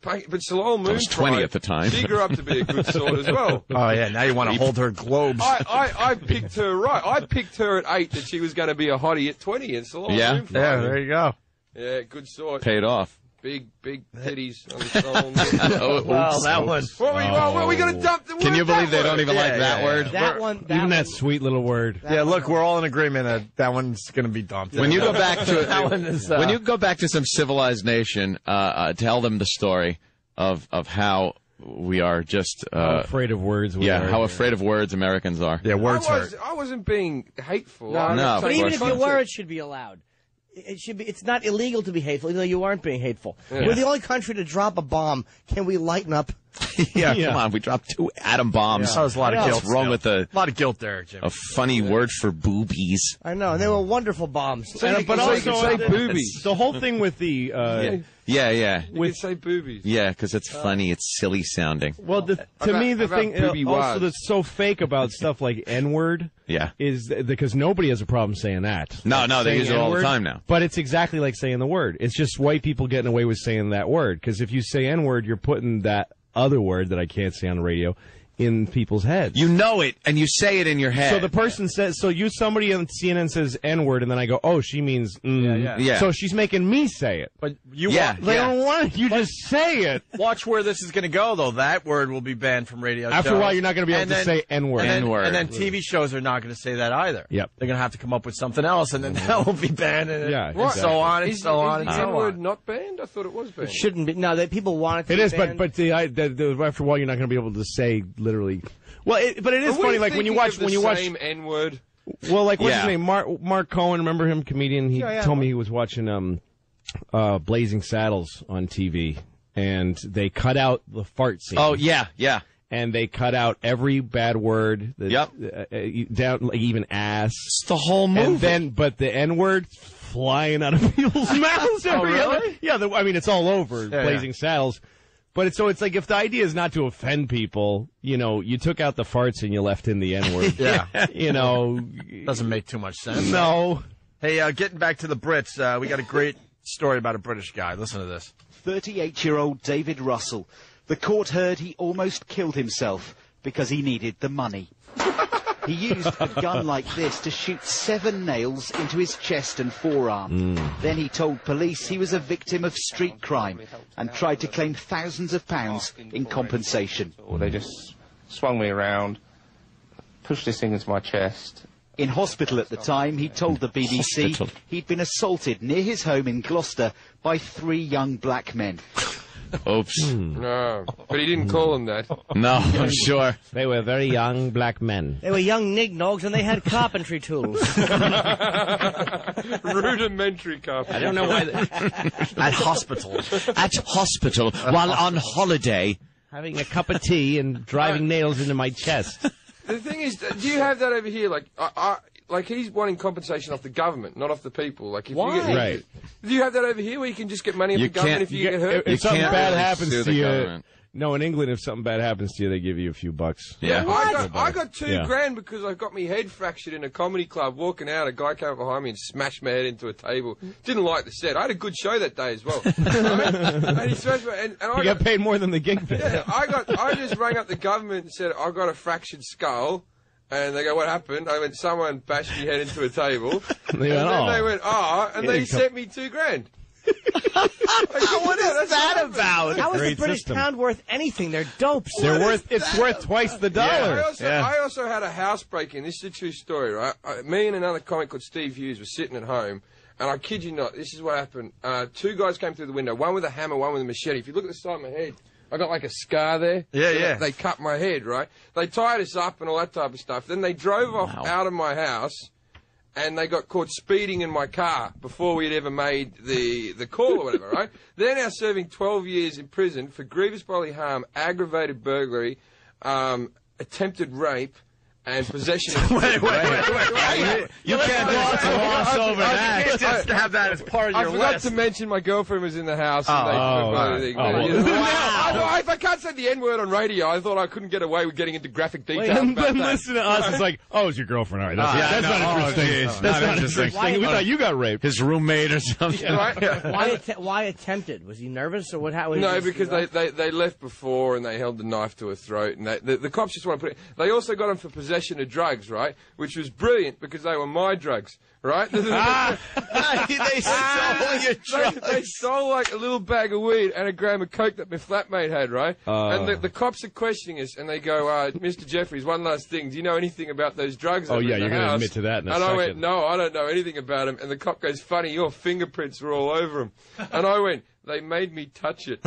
But Solange Moon. I was 20 at the time. She grew up to be a good sort as well. Oh, yeah, now you want to hold her globes. I picked her right. I picked her at 8 that she was going to be a hottie at 20, and Solange Moon. Yeah, there you go. Yeah, good sort. Paid off. Big titties on Solange Moon. Well, that one. What are we going to dump the word? Can you believe they don't even like that word? That one. Even that sweet little word. Yeah, look, we're all in agreement that one's going to be dumped. When you go back to That one is, when you go back to some civilized nation, tell them the story of how we are just How afraid of words we are. how afraid of words Americans are. Yeah, words hurt. I wasn't being hateful. No, But even if course you not. were, it should be allowed. It should be. It's not illegal to be hateful, even though you aren't being hateful. Yeah. We're the only country to drop a bomb. Can we lighten up? Yeah, come on. We dropped 2 atom bombs. That was a lot of guilt. What's wrong with a lot of guilt there, Jim? a funny word for boobies? I know, and they were wonderful bombs. But so also, you can say boobies. the whole thing with the Yeah. You can say boobies. Yeah, because it's funny. It's silly sounding. well, to me, the thing also that's so fake about stuff like N-word Yeah. is because nobody has a problem saying that. No, they Saying use it all the N-word, time now. But it's exactly like saying the word. It's just white people getting away with saying that word. Because if you say N-word, you're putting that other word that I can't say on the radio in people's heads. You know it, and you say it in your head. So the person says, somebody on CNN says N-word, and then I go, oh, she means, Yeah. So she's making me say it. But you They don't want you just say it. watch where this is going to go, though. That word will be banned from radio After shows. a while, you're not going to be able to say N-word. And then TV shows are not going to say that either. Yep. They're going to have to come up with something else, and then that will be banned. And Yeah, and exactly. so on and Is so on and the so N-word on. not banned? I thought it was banned. It shouldn't be. No, people want it to It be is, banned. but after a while, you're not going to be able to say literally. Well, but it is Are we funny. Like when you thinking watch of the same N-word. Well, like what's Yeah. his name? Mark Cohen. Remember him, comedian? He told me he was watching Blazing Saddles on TV, and they cut out the fart scene. Oh, yeah. And they cut out every bad word. Yep. Down, like even ass. It's the whole movie. And but the N word flying out of people's mouths. Oh, really? Yeah. I mean, it's all over Yeah, Blazing Saddles. But it's like if the idea is not to offend people, you took out the farts and you left in the N word. Yeah. Doesn't make too much sense. No. Hey, getting back to the Brits, we got a great story about a British guy. Listen to this. 38-year-old David Russell. The court heard he almost killed himself because he needed the money. He used a gun like this to shoot 7 nails into his chest and forearm. Then he told police he was a victim of street crime and tried to claim thousands of pounds in compensation. They just swung me around, pushed this thing into my chest. In hospital at the time, he told the BBC he'd been assaulted near his home in Gloucester by 3 young black men. Oops. No, but he didn't call them that. No, I'm sure. They were very young black men. They were young nignogs and they had carpentry tools. Rudimentary carpentry. I don't know why. At hospital. At hospital while on holiday. Having a cup of tea and driving nails into my chest. The thing is, do you have that over here? Like he's wanting compensation off the government, not off the people. Like if Why? you get, Right. Do you have that over here where you can just get money off You the government can't- if you get hurt? If something can't bad really happens sue to the you, government. No, in England, if something bad happens to you, they give you a few bucks. Yeah. I got $2 Yeah. grand because I got my head fractured in a comedy club. Walking out, a guy came up behind me and smashed my head into a table. Didn't like the set. I had a good show that day as well. And he smashed my, and I You got paid more than the gig paid. Yeah, I just rang up the government and said I got a fractured skull. And they go, what happened? I went, someone bashed my head into a table. And they went, then "Oh." they went, oh, and Yeah, they you sent me $2 grand. What is that about? How is the Great British system. pound worth anything? They're dopes. It's worth twice the dollar. I also had a house break-in. This is a true story, right? Me and another comic called Steve Hughes were sitting at home, and I kid you not, this is what happened. 2 guys came through the window, one with a hammer, one with a machete. If you look at the side of my head, I got like a scar there. Yeah. They cut my head, right? They tied us up and all that type of stuff. Then they drove off out of my house, and they got caught speeding in my car before we had ever made the call or whatever, right? They're now serving 12 years in prison for grievous bodily harm, aggravated burglary, attempted rape, and possession of... Wait. You can't just gloss over that. You can't just have that as part of I your forgot list. to mention my girlfriend was in the house. Oh, If I can't say the N-word on radio, I thought I couldn't get away with getting into graphic detail. And about then that. listen to us. It's like, oh, it's your girlfriend. All right, that's not interesting. That's not interesting. We thought you got raped. His roommate or something. Why attempted? Was he nervous or what? No, because they left before and they held the knife to her throat, and the cops just want to put it. They also got him for possession of drugs, right? Which was brilliant because they were my drugs, right? They stole your drugs. They stole like a little bag of weed and a gram of coke that my flatmate had, right? And the cops are questioning us, and they go, "Mr. Jefferies, one last thing. Do you know anything about those drugs?" Oh, yeah, you're going to admit to that in a And second. I went, "No, I don't know anything about them." And the cop goes, "Funny, your fingerprints were all over them." And I went, "They made me touch it."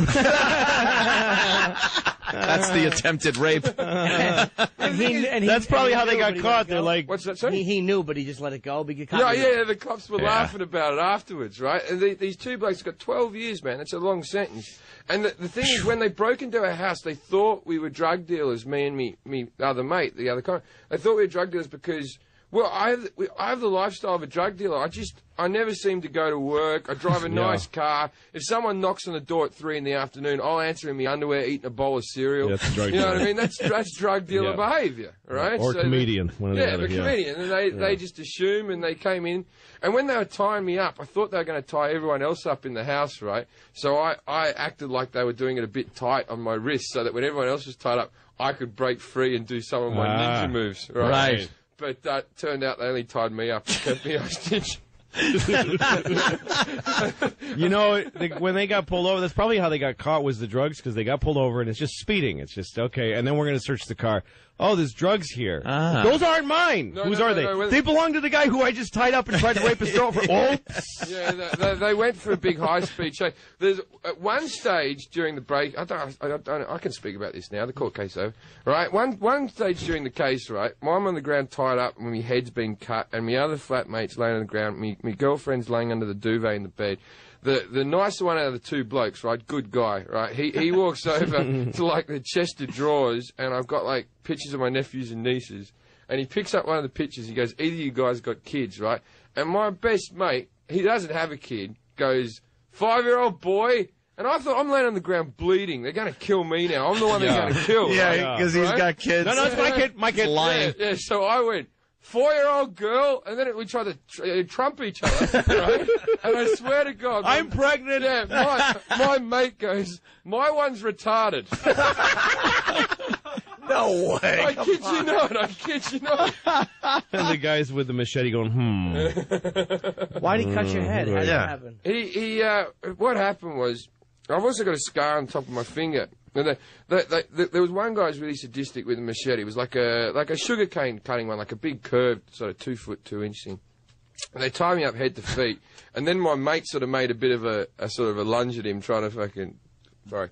That's the attempted rape. That's probably how they got caught. They're like, "What's that?" Sorry? He knew, but he just let it go. Yeah, the cops were laughing about it afterwards, right? And these 2 blokes got 12 years, man. That's a long sentence. And the thing is, when they broke into our house, they thought we were drug dealers, me and me other mate, the other comic. They thought we were drug dealers because, well, I have the lifestyle of a drug dealer. I never seem to go to work. I drive a nice car. If someone knocks on the door at 3 in the afternoon, I'll answer in my underwear, eating a bowl of cereal. That's drug you know dealer. what I mean? That's drug dealer behaviour, right? Or So comedian. One or the other, comedian. And they just assume, and they came in. And when they were tying me up, I thought they were going to tie everyone else up in the house, right? So I acted like they were doing it a bit tight on my wrist so that when everyone else was tied up, I could break free and do some of my ninja moves, right? Right. But that turned out they only tied me up and kept me hostage. You know, when they got pulled over, that's probably how they got caught was the drugs, because they got pulled over and it's just speeding. It's just, okay, and then we're going to search the car. Oh, there's drugs here. Those aren't mine. Whose are they? No, they belong to the guy who I just tied up and tried to rape his girlfriend. Oops. Yeah, they went for a big high-speed chase. There's at one stage during the break. I can speak about this now. The court case over. Right. One stage during the case. Right. I'm on the ground tied up, and my head's been cut, and my other flatmate's laying on the ground. My girlfriend's laying under the duvet in the bed. The nicer one out of the 2 blokes, right, good guy, right, he walks over to, like, the chest of drawers, and I've got, like, pictures of my nephews and nieces, and he picks up one of the pictures, he goes, either you guys got kids, right, and my best mate, he doesn't have a kid, goes, 5-year-old boy, and I thought, I'm laying on the ground bleeding, they're going to kill me now, I'm the one they're going to kill. Yeah, because he's got kids. No, it's my kid, lying. Yeah, so I went, 4-year-old girl, and then we tried to trump each other, right? And I swear to God, I'm pregnant. Yeah, my mate goes, my one's retarded. No way. I kid you not. And the guys with the machete going, Why'd he cut your head? How did that happen? What happened was, I've also got a scar on top of my finger. And there was one guy who was really sadistic with a machete. It was like a sugar cane cutting one, like a big curved sort of 2 foot 2 inch thing. And they tied me up head to feet. And then my mate sort of made a bit of a sort of a lunge at him, trying to fucking, sorry,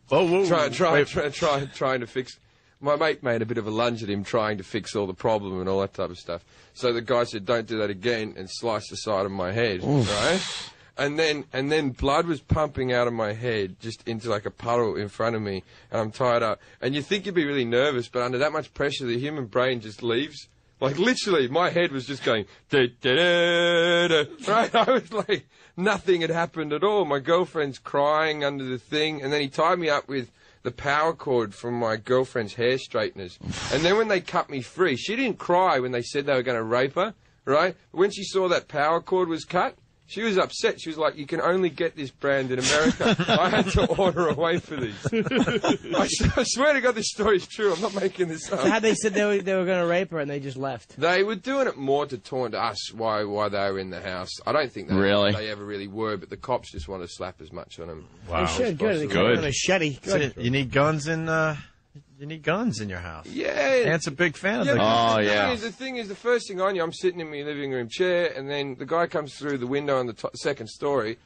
trying to fix. My mate made a bit of a lunge at him, trying to fix all the problem and all that type of stuff. So the guy said, "Don't do that again," and sliced the side of my head, right? And then blood was pumping out of my head just into like a puddle in front of me, and I'm tied up. And you think you'd be really nervous, but under that much pressure, the human brain just leaves. Like, literally, my head was just going, da-da-da-da. Right? I was like, nothing had happened at all. My girlfriend's crying under the thing, and then he tied me up with the power cord from my girlfriend's hair straighteners. And then when they cut me free, she didn't cry when they said they were going to rape her, right? But when she saw that power cord was cut, she was upset. She was like, you can only get this brand in America. I had to order away for these. I swear to God this story is true. I'm not making this up. So how they said they were going to rape her and they just left? They were doing it more to taunt us why they were in the house. I don't think they ever really were, but the cops just want to slap as much on them. Wow. They should. Good. Good. A machete. Good. You need guns in you need guns in your house. Yeah. Ant's a big fan of them. The thing is, the first thing I knew, I'm sitting in my living room chair, and then the guy comes through the window on the second story.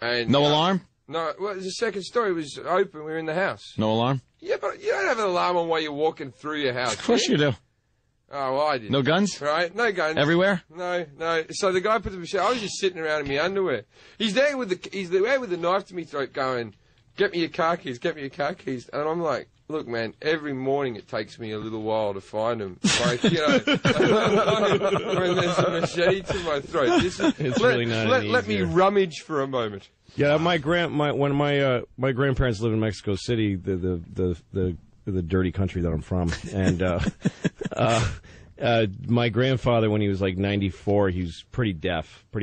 And No alarm? No, well, the second story was open. We were in the house. No alarm? Yeah, but you don't have an alarm on while you're walking through your house. Of course you do. Oh, well, I didn't. No guns? Right? No guns. Everywhere? No. So the guy put the machete. I was just sitting around in my underwear. He's there with the knife to me throat going, get me your car keys, get me your car keys. And I'm like, look, man, every morning it takes me a little while to find them. Like, you know, when there's a machete to my throat. Let me rummage for a moment. Yeah, my grandparents lived in Mexico City, the dirty country that I'm from, and my grandfather, when he was like 94, he was pretty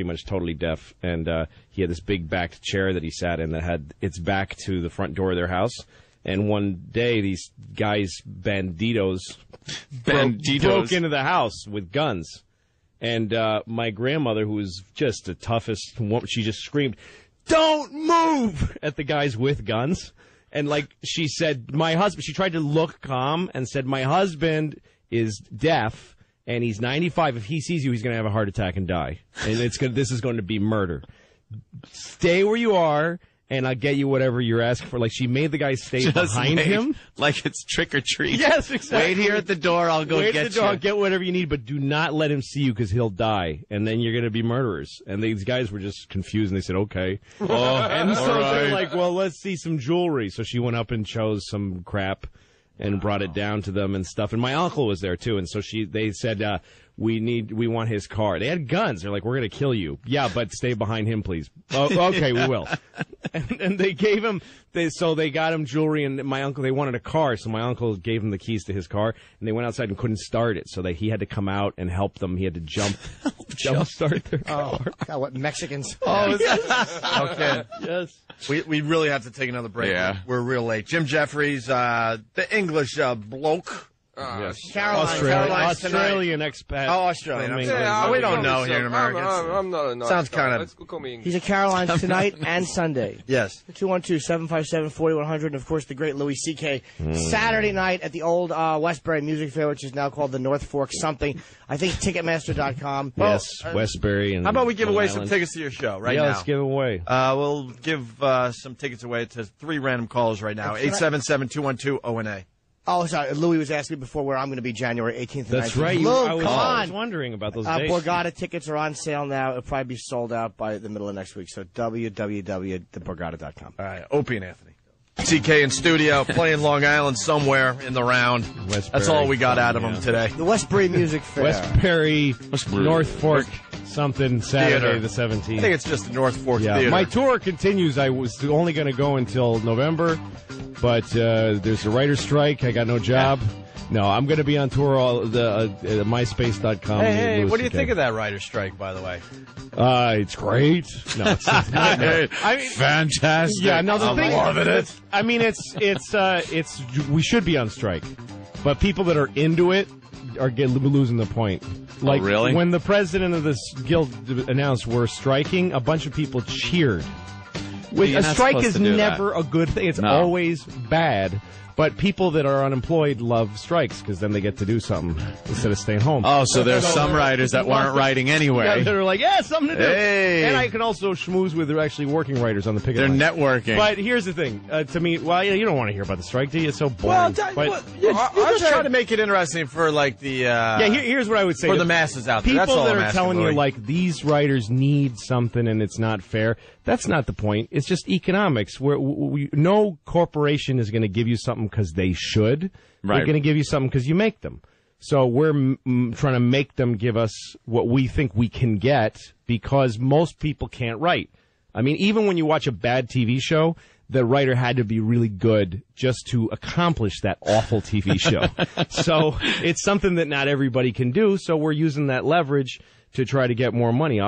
much totally deaf, and he had this big backed chair that he sat in that had its back to the front door of their house. And one day, these guys, banditos broke into the house with guns. And my grandmother, who was just the toughest woman, she just screamed, "Don't move!" at the guys with guns. And, like, she said, she tried to look calm and said, my husband is deaf, and he's 95. If he sees you, he's going to have a heart attack and die. And this is going to be murder. Stay where you are. And I'll get you whatever you're asking for. Like, she made the guy stay behind him. Like it's trick or treat. Yes, exactly. Wait here at the door, I'll go get you. Wait at the door, I'll get whatever you need, but do not let him see you because he'll die. And then you're going to be murderers. And these guys were just confused, and they said, okay. And so they're like, well, let's see some jewelry. So she went up and chose some crap and brought it down to them and stuff. And my uncle was there, too. And so they said, we want his car. They had guns. They're like, we're going to kill you. Yeah, but stay behind him, please. Oh, okay, we will. And they gave him, they got him jewelry, and my uncle, they wanted a car, so my uncle gave him the keys to his car, and they went outside and couldn't start it, so he had to come out and help them. He had to jump start their car. Oh, God, what, Mexicans? Oh, is that? Okay. Yes. We really have to take another break. Yeah. We're real late. Jim Jefferies, the English bloke. Yes. Australian expat. Oh, Australian. We don't know here in America. I'm not a nice Sounds guy. kind of. Let's call me English. He's at Caroline's tonight and Sunday. Yes. 212-757-4100, and of course the great Louis C.K. Saturday night at the old Westbury Music Fair, which is now called the North Fork something. I think Ticketmaster.com. Yes, Westbury. And how about we give away Island. some tickets to your show now? Yeah, let's give away. We'll give some tickets away to 3 random callers right now. 877-212-ONA. Oh, sorry. Louis was asking me before where I'm going to be January 18th and 19th. That's right. I was wondering about those dates. Borgata tickets are on sale now. It'll probably be sold out by the middle of next week. So www.theborgata.com. All right. Opie and Anthony. CK in studio, playing Long Island somewhere in the round. Westbury. That's all we got out of them today. The Westbury Music Fair. Westbury, North Fork something, Saturday Theater. the 17th. I think it's just the North Fork Theater. My tour continues. I was only going to go until November, but there's a writer's strike. I got no job. No, I'm going to be on tour MySpace.com. Hey, what do you think of that writer's strike, by the way? It's great. No, it's not. I mean, fantastic. Yeah, no, the thing, loving it. I mean, it's we should be on strike, but people that are into it are losing the point. Like, really? When the president of this guild announced we're striking, a bunch of people cheered. A strike is never a good thing. It's always bad. But people that are unemployed love strikes because then they get to do something instead of staying home. Oh, so there's some writers that weren't writing anyway. Yeah, they're like, yeah, something to do. Hey. And I can also schmooze with actually working writers on the picket line. They're networking. But here's the thing. To me, you don't want to hear about the strike, do you? It's so boring. Well, you're just trying to make it interesting for, like, the... here's what I would say. For the masses out there. People That's all that I'm are asking, telling Louis. you, like, these writers need something and it's not fair, that's not the point. It's just economics. No corporation is going to give you something because they should. Right. They're going to give you something because you make them. So we're trying to make them give us what we think we can get because most people can't write. I mean, even when you watch a bad TV show, the writer had to be really good just to accomplish that awful TV show. So it's something that not everybody can do, so we're using that leverage to try to get more money,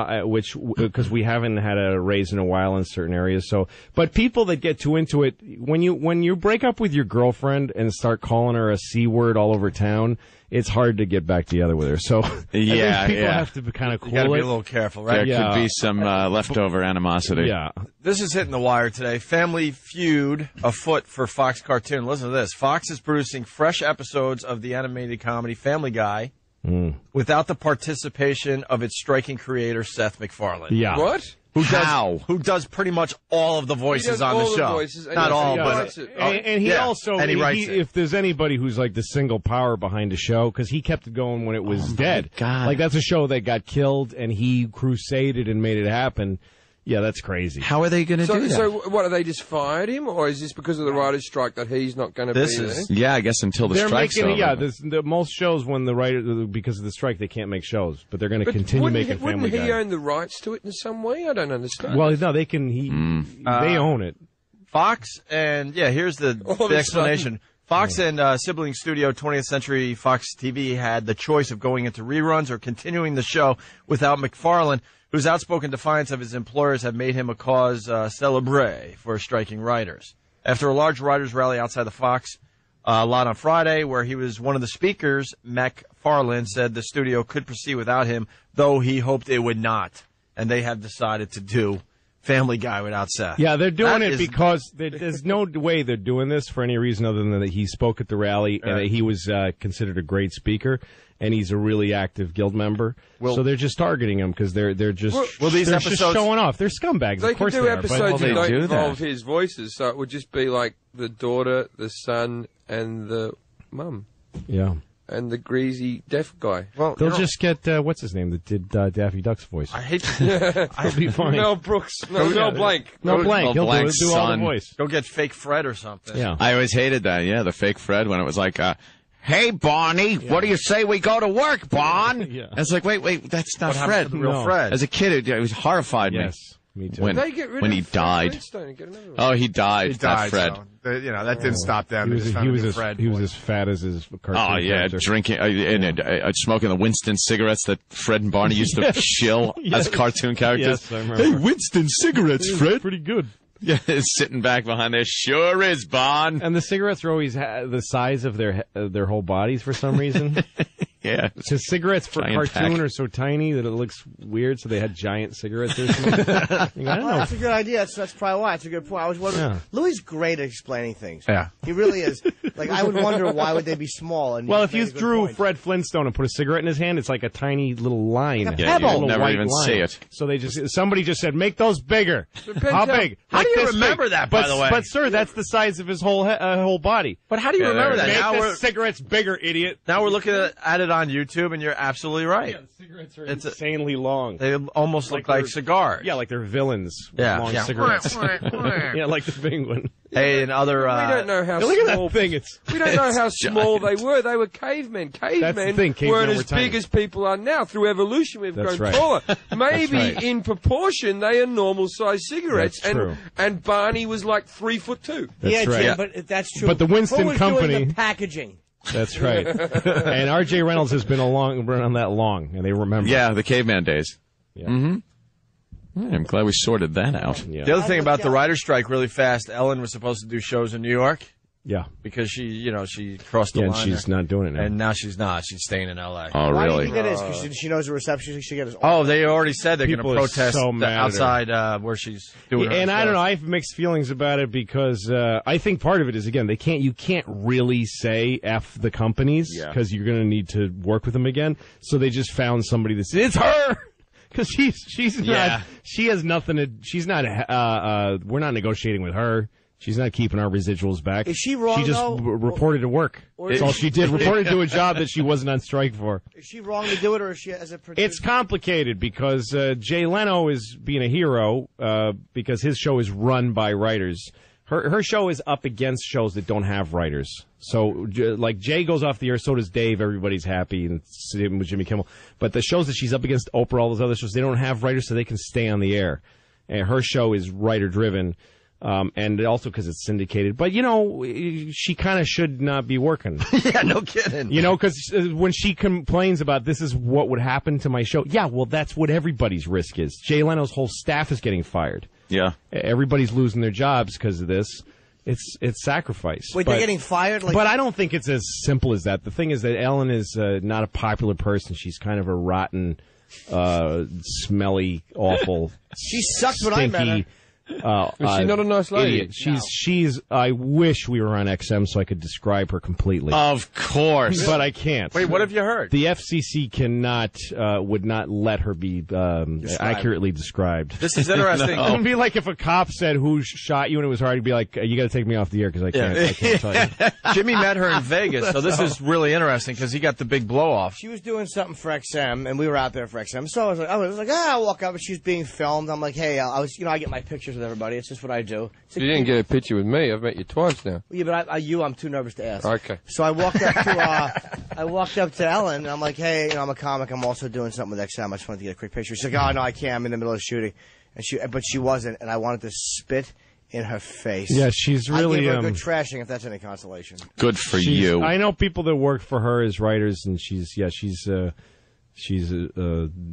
because we haven't had a raise in a while in certain areas. So, but people that get too into it, when you break up with your girlfriend and start calling her a C word all over town, it's hard to get back together with her. So yeah, people have to be kind of cool. You got to be a little careful, right? There could be some leftover animosity. Yeah. This is hitting the wire today. Family feud afoot for Fox cartoon. Listen to this. Fox is producing fresh episodes of the animated comedy Family Guy without the participation of its striking creator, Seth MacFarlane. Yeah. What? Who does pretty much all of the voices on the show. Voices, Not all, but... And he also, and he writes it. If there's anybody who's like the single power behind a show, because he kept it going when it was dead. God. Like, that's a show that got killed, and he crusaded and made it happen. Yeah, that's crazy. How are they going to do that? So what, have they just fired him, or is this because of the writer's strike that he's not going to be there? Yeah, I guess until the strike's over. Yeah, most shows when the writer, because of the strike, they can't make shows, but they're going to continue making Family Guy. Wouldn't he own the rights to it in some way? I don't understand. Well, no, they can. They own it. Fox and here's the explanation. Fox and sibling studio 20th Century Fox TV had the choice of going into reruns or continuing the show without MacFarlane, whose outspoken defiance of his employers have made him a cause célèbre for striking writers. After a large writers' rally outside the Fox lot on Friday, where he was one of the speakers, MacFarlane said the studio could proceed without him, though he hoped it would not. And they have decided to do Family Guy without Seth. Yeah, they're doing it because there's no way they're doing this for any reason other than that he spoke at the rally and that he was considered a great speaker. And he's a really active guild member, so they're just targeting him because they're just just showing off. They're scumbags. They of course can do they episodes are, that don't involve his voices, so it would just be like the daughter, the son, and the mum. Yeah. And the greasy deaf guy. Well, they'll just get what's his name that did Daffy Duck's voice. I hate to. I'll be fine. Mel Brooks. Mel Blanc. Mel Blanc. He'll do all the voice. Go get fake Fred or something. Yeah. I always hated that. Yeah, the fake Fred when it was like. Hey, Barney, what do you say we go to work, Bon? Yeah. I was like, wait, that's not Fred. The real Fred. As a kid, it was horrified me. Yes, me too. When he died. Oh, he died. Not Fred. So, that didn't stop them. He was as fat as his cartoon character. Drinking and smoking the Winston cigarettes that Fred and Barney used to shill as cartoon characters. Yes, I remember. Hey, Winston cigarettes, Fred. Pretty good. Yeah, sitting back behind there. Sure is, Bon. And the cigarettes are always the size of their whole bodies for some reason. Yeah. Because cigarettes for cartoon are so tiny that it looks weird, so they had giant cigarettes or something. I don't know. That's a good idea. That's probably why. It's a good point. I was wondering. Yeah. Louis is great at explaining things. Yeah. He really is. Like, I would wonder why would they be small. And well, if you drew Fred Flintstone and put a cigarette in his hand, it's like a tiny little line. Like a pebble. You'll never even see it. So somebody just said, make those bigger. How big? How do you remember that, by the way? But sir, that's the size of his whole body. But how do you remember that? Make the cigarettes bigger, idiot. Now we're looking at it on YouTube, and you're absolutely right. Yeah, the cigarettes are insanely long. They almost look like cigars. Yeah, like they're villains with long cigarettes. Yeah, like the penguin. Hey, and other... we don't know how look small... at that thing. We don't know how small they were. They were cavemen. Cavemen weren't as big as people are now. Through evolution, we've grown taller. Maybe in proportion, they are normal-sized cigarettes. That's true. And Barney was like 3'2". Yeah, right. Jim, but that's true. But the Winston Who was Company... doing the packaging? That's right. And R.J. Reynolds has been around that long, and they remember. Yeah, the caveman days. Yeah. Mm-hmm. I'm glad we sorted that out. Yeah. The other thing about the writer's strike, really fast, Ellen was supposed to do shows in New York. Yeah. Because she crossed the and line. she's not doing it now. And now she's not. She's staying in L.A. Oh, Why really? do you think that is? Because she knows the reception. She gets. Oh, they already said they're going to People are protest so mad outside where she's doing her And I don't know. shows. I have mixed feelings about it because I think part of it is, again, you can't really say F the companies because you're going to need to work with them again. So they just found somebody that says, it's her! Because she's not, she has nothing to, she's not, we're not negotiating with her. She's not keeping our residuals back. Is she wrong, She just though? reported to work. That's all she did. Reported to a job that she wasn't on strike for. Is she wrong to do it, or is she as a producer? It's complicated because Jay Leno is being a hero because his show is run by writers. Her show is up against shows that don't have writers. So, like, Jay goes off the air, so does Dave. Everybody's happy, and same with Jimmy Kimmel. But the shows that she's up against, Oprah, all those other shows, they don't have writers, so they can stay on the air. And her show is writer-driven, and also because it's syndicated. But, you know, she kind of should not be working. Yeah, no kidding. You know, because when she complains about this is what would happen to my show, yeah, well, that's what everybody's risk is. Jay Leno's whole staff is getting fired. Yeah. Everybody's losing their jobs because of this. It's sacrifice. Wait, they're getting fired? But I don't think it's as simple as that. The thing is that Ellen is not a popular person. She's kind of a rotten, smelly, awful, she sucked when I met her. Is she not a nice lady? Idiot. She's. I wish we were on XM so I could describe her completely. Of course, but I can't. Wait, what have you heard? The FCC cannot, would not let her be accurately described. This is interesting. It would be like if a cop said who shot you and it was hard. He'd be like, you got to take me off the air because I can't tell you. Jimmy met her in Vegas, so this is really interesting because he got the big blow off. She was doing something for XM, and we were out there for XM. So I was like, I'll walk up, and she's being filmed. I'm like, hey, I get my pictures with everybody. It's just what I do. You didn't get a picture with me. I've met you twice now. Yeah, but I'm too nervous to ask. Okay. So I walked up to Ellen, and I'm like, hey, I'm a comic. I'm also doing something with XM. I just wanted to get a quick picture. She's like, oh no, I can't. I'm in the middle of shooting, but she wasn't, and I wanted to spit in her face. Yeah, she's really. I gave her a good trashing, if that's any consolation. Good for you. I know people that work for her as writers, and she's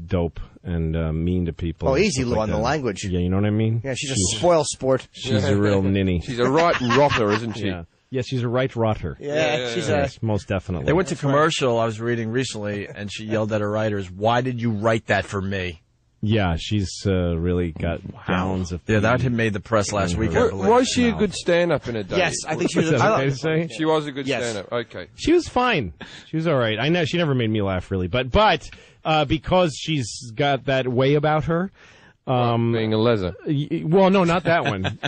dope and mean to people. Oh, easy, Lou, on the language. Yeah, you know what I mean? Yeah, she's a spoil sport. She's a real ninny. She's a right rotter, isn't she? Yeah. Yeah, she's a right rotter. Yeah, she's a... Yes, most definitely. They went to commercial, I was reading recently, and she yelled at her writers, why did you write that for me? Yeah, she's really got gallons of... Yeah, that had made the press last week, I believe. Was she a good stand-up in her day? Yes, I think she was. She was a good stand-up. Okay. She was fine. She was all right. I know she never made me laugh, really. But because she's got that way about her... being a leather. Well, no, not that one.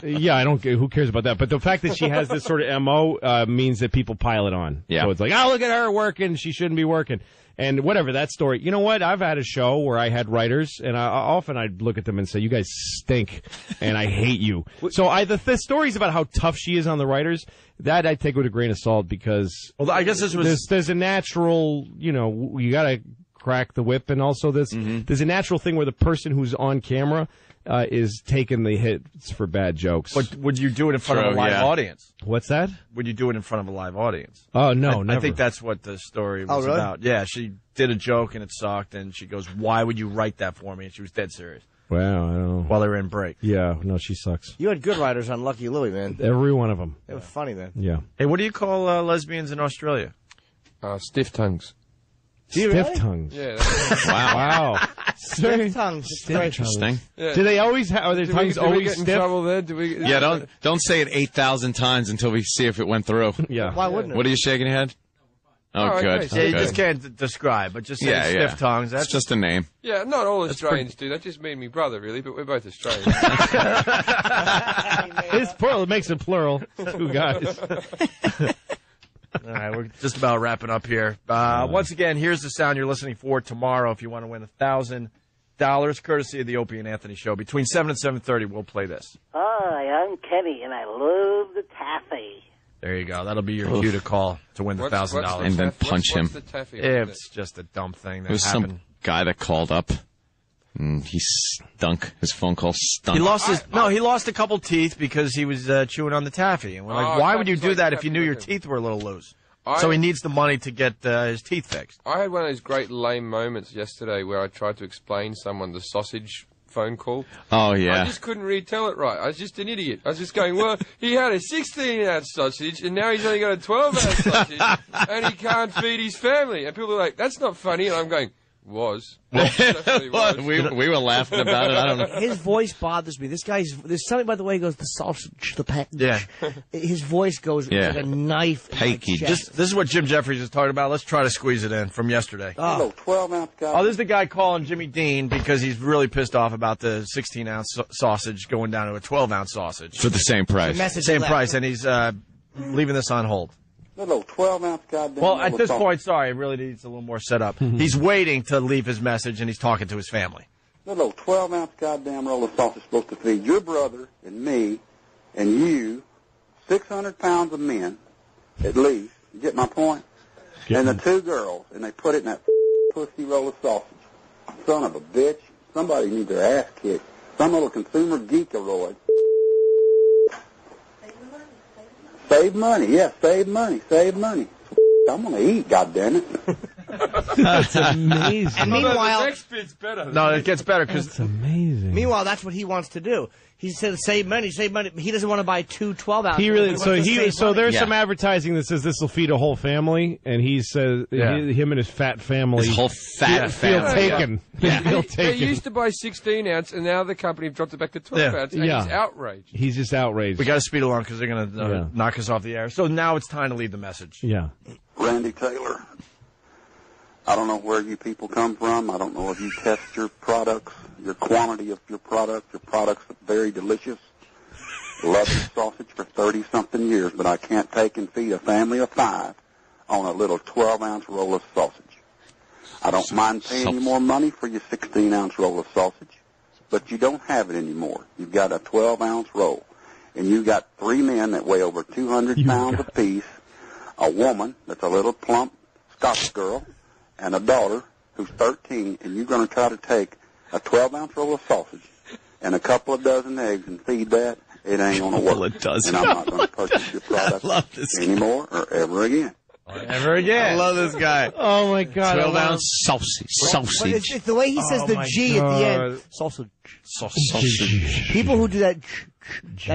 Yeah, I don't. Who cares about that? But the fact that she has this sort of MO means that people pile it on. Yeah. So it's like, oh, look at her working. She shouldn't be working. And whatever, that story. You know what? I've had a show where I had writers, and often I'd look at them and say, you guys stink, and I hate you. So the stories about how tough she is on the writers, that I take with a grain of salt because... Well, I guess this was... There's a natural, you got to crack the whip, and also there's a natural thing where the person who's on camera is taking the hits for bad jokes. But would you do it in front of a live audience? What's that? Would you do it in front of a live audience? Oh, no, never. I think that's what the story was really? about. Yeah, she did a joke and it sucked, and she goes, why would you write that for me? And she was dead serious. Wow, I don't know. While they were in break. Yeah, no, she sucks. You had good writers on Lucky Louie, man. Every one of them. They were funny, man. Yeah. Hey, what do you call lesbians in Australia? Stiff tongues. Stiff tongues. Yeah. Wow. Stiff tongues. Interesting. Yeah. Do they always have? Are their tongues do we always get in stiff? trouble there? Yeah, don't say it 8,000 times until we see if it went through. Yeah. Why wouldn't it? What are you shaking your head? Oh, good. Okay. Yeah, you just can't describe, but just say stiff tongues. That's It's just a name. Yeah, not all Australians do. That just me and my brother, really, but we're both Australians. It's plural. It makes it plural. 2 guys. All right, we're just about wrapping up here. Once again, here's the sound you're listening for tomorrow if you want to win $1,000, courtesy of the Opie and Anthony Show. Between 7 and 7:30, we'll play this. Hi, I'm Kenny, and I love the taffy. There you go. That'll be your cue to call to win the $1,000. And then punch him. It's just a dumb thing that There was happened. some guy that called up. He stunk. His phone call stunk. He lost a couple teeth because he was chewing on the taffy. And we're like, why would you do that if you knew your teeth were a little loose? So he needs the money to get his teeth fixed. I had one of those great lame moments yesterday where I tried to explain someone the sausage phone call. Oh, yeah. I just couldn't really tell it right. I was just an idiot. I was just going, well, he had a 16-ounce sausage, and now he's only got a 12-ounce sausage, and he can't feed his family. And people are like, that's not funny. And I'm going, was. We were laughing about it. I don't know. His voice bothers me. There's something about the way he goes, the sausage, the package. Yeah. His voice goes like a knife. This is what Jim Jefferies is talking about. Let's try to squeeze it in from yesterday. Hello, 12-ounce guy. Oh, this is the guy calling Jimmy Dean because he's really pissed off about the 16-ounce sausage going down to a 12-ounce sausage. For the same price. Same price, and he's leaving this on hold. Hello, 12-ounce goddamn. Well, at this point, sorry, it really needs a little more setup. He's waiting to leave his message, and he's talking to his family. Little 12-ounce goddamn roll of sausage supposed to feed your brother and me and you, 600 pounds of men, at least, you get my point? And the two girls, and they put it in that pussy roll of sausage. Son of a bitch. Somebody needs their ass kicked. Some little consumer geekaroid. Save money. Yeah, save money. Save money. I'm going to eat, goddammit. That's amazing. And meanwhile, the next bit's better. No, it gets better because it's amazing. Meanwhile, that's what he wants to do. He said save money, save money. He doesn't want to buy 2 12-ounce. He really so there's Yeah. some advertising that says this will feed a whole family, and he says him and his fat family His whole fat feel family. taken. Yeah. Feel They taken. used to buy 16 ounce, and now the company have dropped it back to 12 ounce, and Yeah. he's outraged. He's just outraged. we got to speed along because they're going to knock us off the air. So now it's time to leave the message. Yeah. Randy Taylor, I don't know where you people come from. I don't know if you test your products, your quantity of your product. Your products are very delicious. Love your sausage for 30-something years, but I can't take and feed a family of 5 on a little 12-ounce roll of sausage. I don't mind paying you more money for your 16-ounce roll of sausage, but you don't have it anymore. You've got a 12-ounce roll, and you've got 3 men that weigh over 200 pounds apiece, a woman that's a little plump Scotch girl, and a daughter who's 13, and you're going to try to take a 12-ounce roll of sausage and a couple of dozen eggs and feed that. It ain't going to work. And I'm not going to purchase your product anymore or ever again. Ever again. I love this guy. Oh, my God. 12-ounce sausage. But it's the way he says the G at the end. Sausage. Sausage. People who do that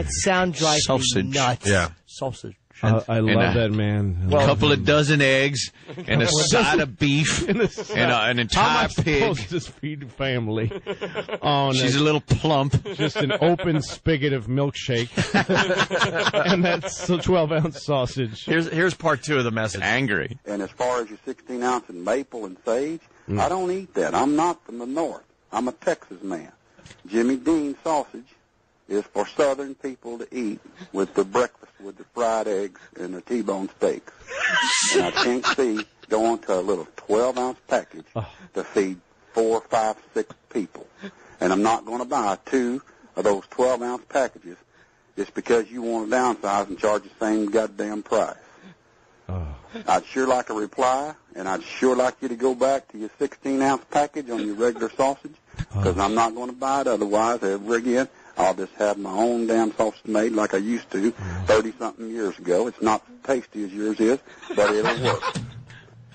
sound drives me nuts. Yeah. Sausage. I love that man. A couple of dozen eggs and a side of beef and an entire pig. To feed the family. Oh, no. She's a little plump. Just an open spigot of milkshake. And that's a 12-ounce sausage. Here's part 2 of the message. Angry. And as far as your 16-ounce and maple and sage, I don't eat that. I'm not from the north. I'm a Texas man. Jimmy Dean sausage is for Southern people to eat with the breakfast, with the fried eggs and the T-bone steaks. And I can't see going to a little 12-ounce package to feed 4, 5, 6 people. And I'm not going to buy 2 of those 12-ounce packages just because you want to downsize and charge the same goddamn price. I'd sure like a reply, and I'd sure like you to go back to your 16-ounce package on your regular sausage, because I'm not going to buy it otherwise ever again. I'll just have my own damn sausage made like I used to 30-something years ago. It's not tasty as yours is, but it'll work.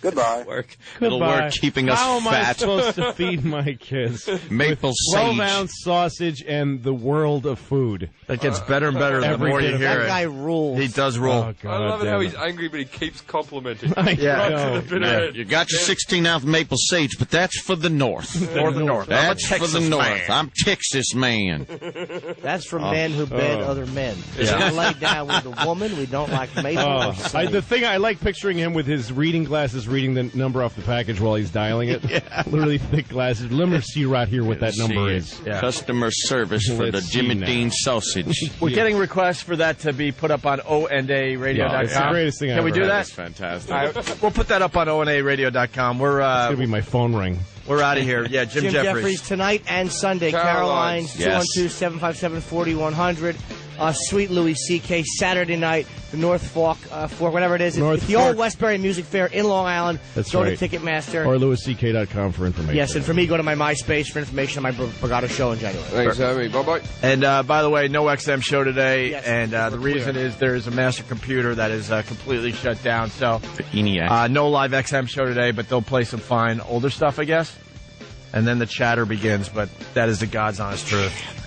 Goodbye. It'll work keeping us How am I fat. supposed to feed my kids? Maple sage. 12-ounce sausage and the world of food. That gets better and better the more you hear That it. guy rules. He does rule. Oh, God, I love it damn how he's angry, but he keeps complimenting. Yeah. You got your 16-ounce maple sage, but that's for the north. For the north. That's I'm a for the Texas north. man. I'm Texas man. That's for men who bed other men. We lay down with a woman. We don't like maple. or sage. The thing I like picturing him with his reading glasses, reading the number off the package while he's dialing it. Literally thick glasses. Let me see right here what that number is. Customer service for the Let's see Jimmy now. Dean sausage. We're getting requests for that to be put up on ONARadio.com. It's the greatest thing Can we do that? That's fantastic. All right, we'll put that up on ONARadio.com. We're It's going to be my phone ring. we're out of here. Yeah, Jim Jefferies tonight and Sunday. Caroline's Yes. 212-757-4100. Sweet Louis C.K. Saturday night, the North Fork, whatever it is. North It's the Fork. old Westbury Music Fair in Long Island. That's go right. to Ticketmaster. Or LewisCK.com for information. Yes, and for me, go to my MySpace for information on my Brigada show in January. Thanks, Sammy. Bye-bye. And by the way, no XM show today, Yes, and the we're reason clear. is there's a master computer that is completely shut down. So ENIAC. no live XM show today, but they'll play some fine older stuff, I guess. And then the chatter begins, but that is the God's honest truth.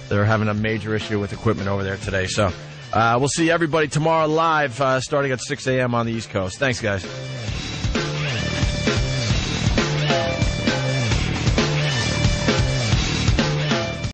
They're having a major issue with equipment over there today. So we'll see everybody tomorrow live starting at 6 a.m. on the East Coast. Thanks, guys.